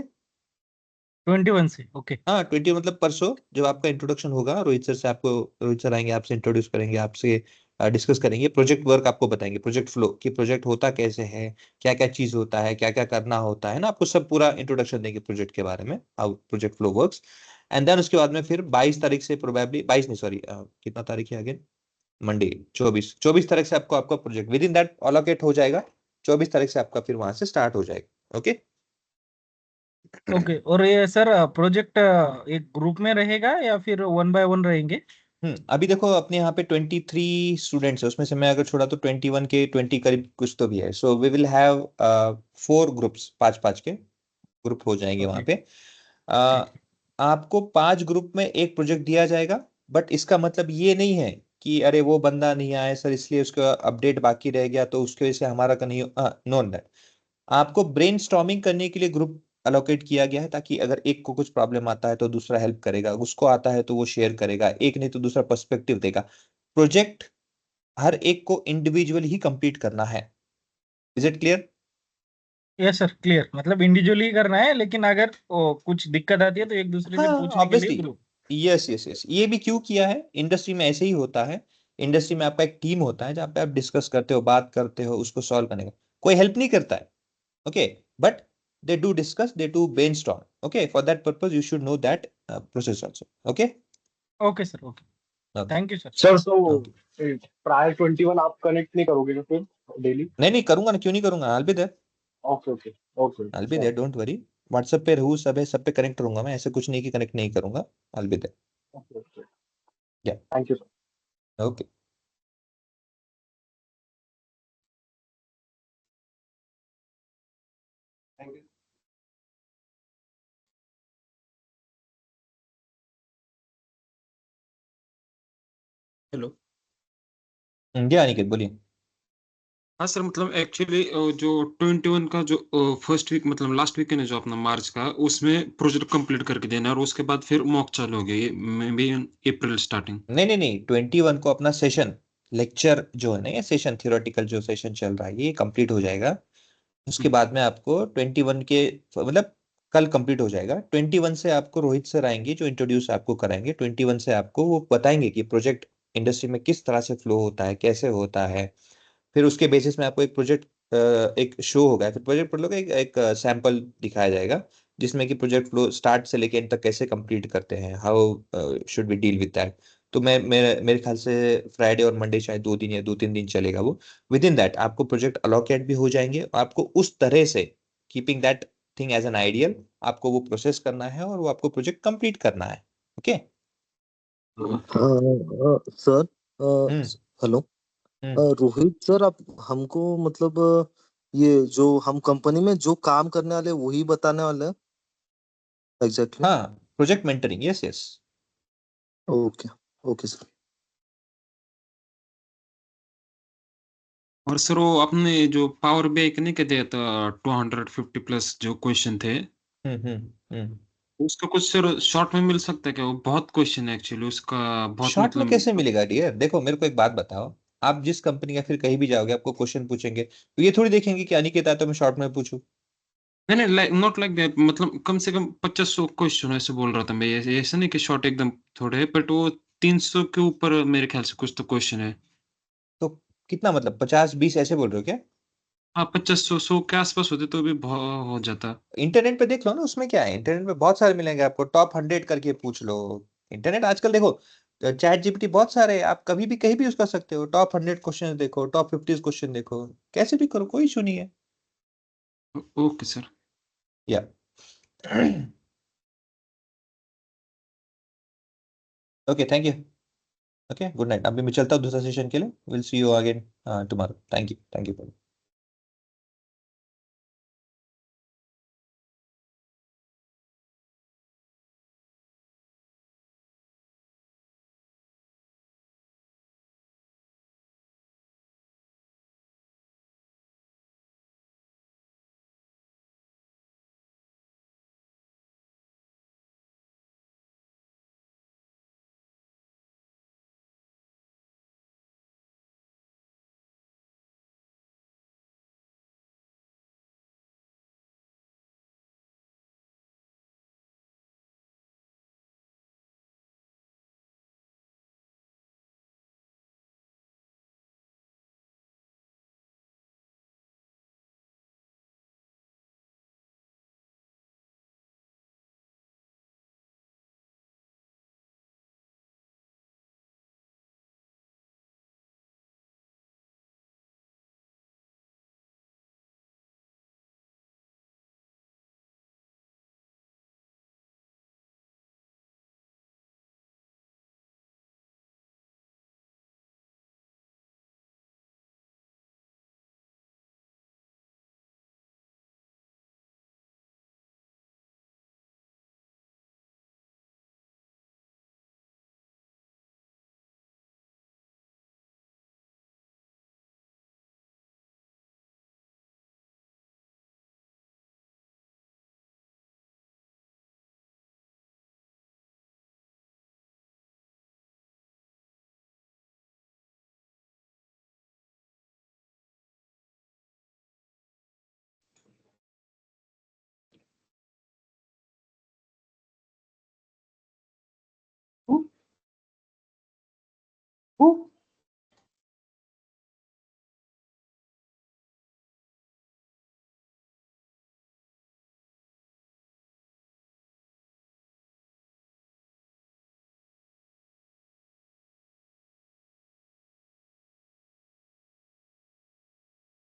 21 से। ओके हाँ 20 मतलब परसों जब आपका इंट्रोडक्शन होगा, रोहित सर से आपको, रोहित सर आएंगे, आपसे इंट्रोड्यूस करेंगे, आपसे डिस्कस करेंगे, प्रोजेक्ट वर्क आपको बताएंगे, प्रोजेक्ट फ्लो कि प्रोजेक्ट होता कैसे है, क्या क्या चीज होता है, क्या क्या करना होता है ना, आपको सब पूरा इंट्रोडक्शन देंगे प्रोजेक्ट के बारे में, how project flow works. And then उसके बाद में फिर 22 तारीख से प्रोबेबली, 22 नहीं सॉरी, कितना तारीख है अगेन, मंडे, 24 तारीख से आपको आपका project with in that allocate हो जाएगा। 24 तारीख से आपका फिर वहां से स्टार्ट हो जाएगा। Okay okay. और ये सर प्रोजेक्ट एक ग्रुप में रहेगा या फिर 1 बाय 1 रहेंगे? अभी देखो अपने यहाँ पे 23 स्टूडेंट्स है, उसमें से मैं अगर छोड़ा तो 21 के 20 करीब कुछ तो भी है। So we will have 4 groups, 5-5 के ग्रुप हो जाएंगे वहां पे। आपको 5 ग्रुप में एक प्रोजेक्ट दिया जाएगा, बट इसका मतलब ये नहीं है कि अरे वो बंदा नहीं आया सर इसलिए उसका अपडेट बाकी रह गया तो उसकी वजह से हमारा का नहीं, नो दैट। आपको ब्रेनस्टॉर्मिंग करने के लिए ग्रुप अलोकेट किया गया है, ताकि अगर एक को कुछ प्रॉब्लम आता है तो दूसरा हेल्प करेगा, उसको आता है तो वो शेयर करेगा, एक नहीं तो दूसरा पर्सपेक्टिव देगा। प्रोजेक्ट हर एक को इंडिविजुअल ही कंप्लीट करना है। Is it clear? Yes sir clear. मतलब इंडिविजुअली करना है, लेकिन अगर कुछ दिक्कत आती है तो एक दूसरे से हाँ पूछने के लिए obviously, group. Yes yes yes, ये भी क्यों किया है, इंडस्ट्री में ऐसे ही होता है। इंडस्ट्री में आपका एक टीम होता है जहाँ पे आप डिस्कस करते हो, बात करते हो, उसको सॉल्व करने का कोई हेल्प नहीं करता है। Okay but they do discuss, they do brainstorm. Okay, for that purpose you should know that process also. Okay, okay sir okay. okay, thank you sir. Sir तो okay. प्रायर 21 आप कनेक्ट नहीं करोगे ना फिर डेली? नहीं करूंगा ना, क्यों नहीं करूंगा, I'll be there, okay okay okay I'll be there, don't worry। WhatsApp पे रहूँ, सब है, सब पे कनेक्ट रहूंगा मैं, ऐसे कुछ नहीं कि कनेक्ट नहीं करूंगा, I'll be there। Okay okay. Yeah. Thank you sir. Okay। Hello. क्या अनिकेत बोलिए। हाँ सर, मतलब एक्चुअली जो 21 का जो फर्स्ट वीक मतलब लास्ट वीक है ना जो अपना मार्च का, उसमें प्रोजेक्ट कंप्लीट करके देना है और उसके बाद फिर मॉक चालू हो गया, ये मे बी अप्रैल स्टार्टिंग। नहीं 21 को अपना सेशन, लेक्चर जो है ना, ये सेशन थियोरेटिकल जो सेशन चल रहा है ये कंप्लीट हो जाएगा। उसके बाद में आपको 21 के मतलब कल कंप्लीट हो जाएगा। 21 से आपको रोहित सर आएंगे जो इंट्रोड्यूस आपको कराएंगे। 21 से आपको वो बताएंगे कि प्रोजेक्ट इंडस्ट्री में किस तरह से फ्लो होता है, कैसे होता है। फिर उसके बेसिस में आपको एक प्रोजेक्ट, एक शो होगा, फिर प्रोजेक्ट पर लोग एक सैंपल दिखाया जाएगा जिसमें कि प्रोजेक्ट फ्लो स्टार्ट से लेके एंड तक कैसे कंप्लीट करते हैं, how should we deal with that. तो मैं मेरे ख्याल से फ्राइडे और मंडे शायद 2 दिन या 2-3 दिन चलेगा वो। विद इन दैट आपको प्रोजेक्ट अलोकेट भी हो जाएंगे, आपको उस तरह से keeping that thing as an ideal आपको वो प्रोसेस करना है और वो आपको प्रोजेक्ट कंप्लीट करना है। ओके सर हम्म हेलो हम्म रोहित सर, आप हमको मतलब ये जो हम कंपनी में जो काम करने वाले वही बताने वाले हैं एग्जैक्टली? हाँ project mentoring, yes yes. Okay okay sir. और सर वो आपने जो पावर BI के नहीं के दिया था 250 प्लस जो क्वेश्चन थे, हम्म उसका कुछ सर शॉर्ट में मिल सकता है क्या? वो बहुत क्वेश्चन है एक्चुअली उसका, बहुत शॉर्ट में मतलब। कैसे मिलेगा डियर? देखो मेरे को एक बात बताओ, आप जिस कंपनी या फिर कहीं भी जाओगे आपको क्वेश्चन पूछेंगे तो ये थोड़ी देखेंगे कि अनिकेत आया तो मैं शॉर्ट में पूछूं। नहीं नहीं, नॉट लाइक दैट, मतलब कम से कम 2500 क्वेश्चन ऐसे बोल रहा था मैं, ऐसे ऐसा नहीं कि शॉर्ट एकदम थोड़े, बट वो 300 के ऊपर मेरे ख्याल से कुछ तो क्वेश्चन है। तो कितना मतलब 50-20 ऐसे बोल रहे हो क्या? हाँ 2500 100 के आसपास होते तो भी हो जाता। इंटरनेट पे देख लो ना, उसमें क्या है, इंटरनेट पे बहुत सारे मिलेंगे आपको, टॉप 100 करके पूछ लो। इंटरनेट आजकल देखो, चैट जीपीटी बहुत सारे हैं, आप कभी भी कहीं भी यूज कर सकते हो। टॉप 100 क्वेश्चन देखो, टॉप 50 क्वेश्चन देखो, कैसे भी करो, कोई इशू नहीं है। Okay sir. या okay, thank you. Okay, good night. अभी मैं चलता हूँ दूसरा सेशन के लिए। Will see you again tomorrow. Thank you. Who?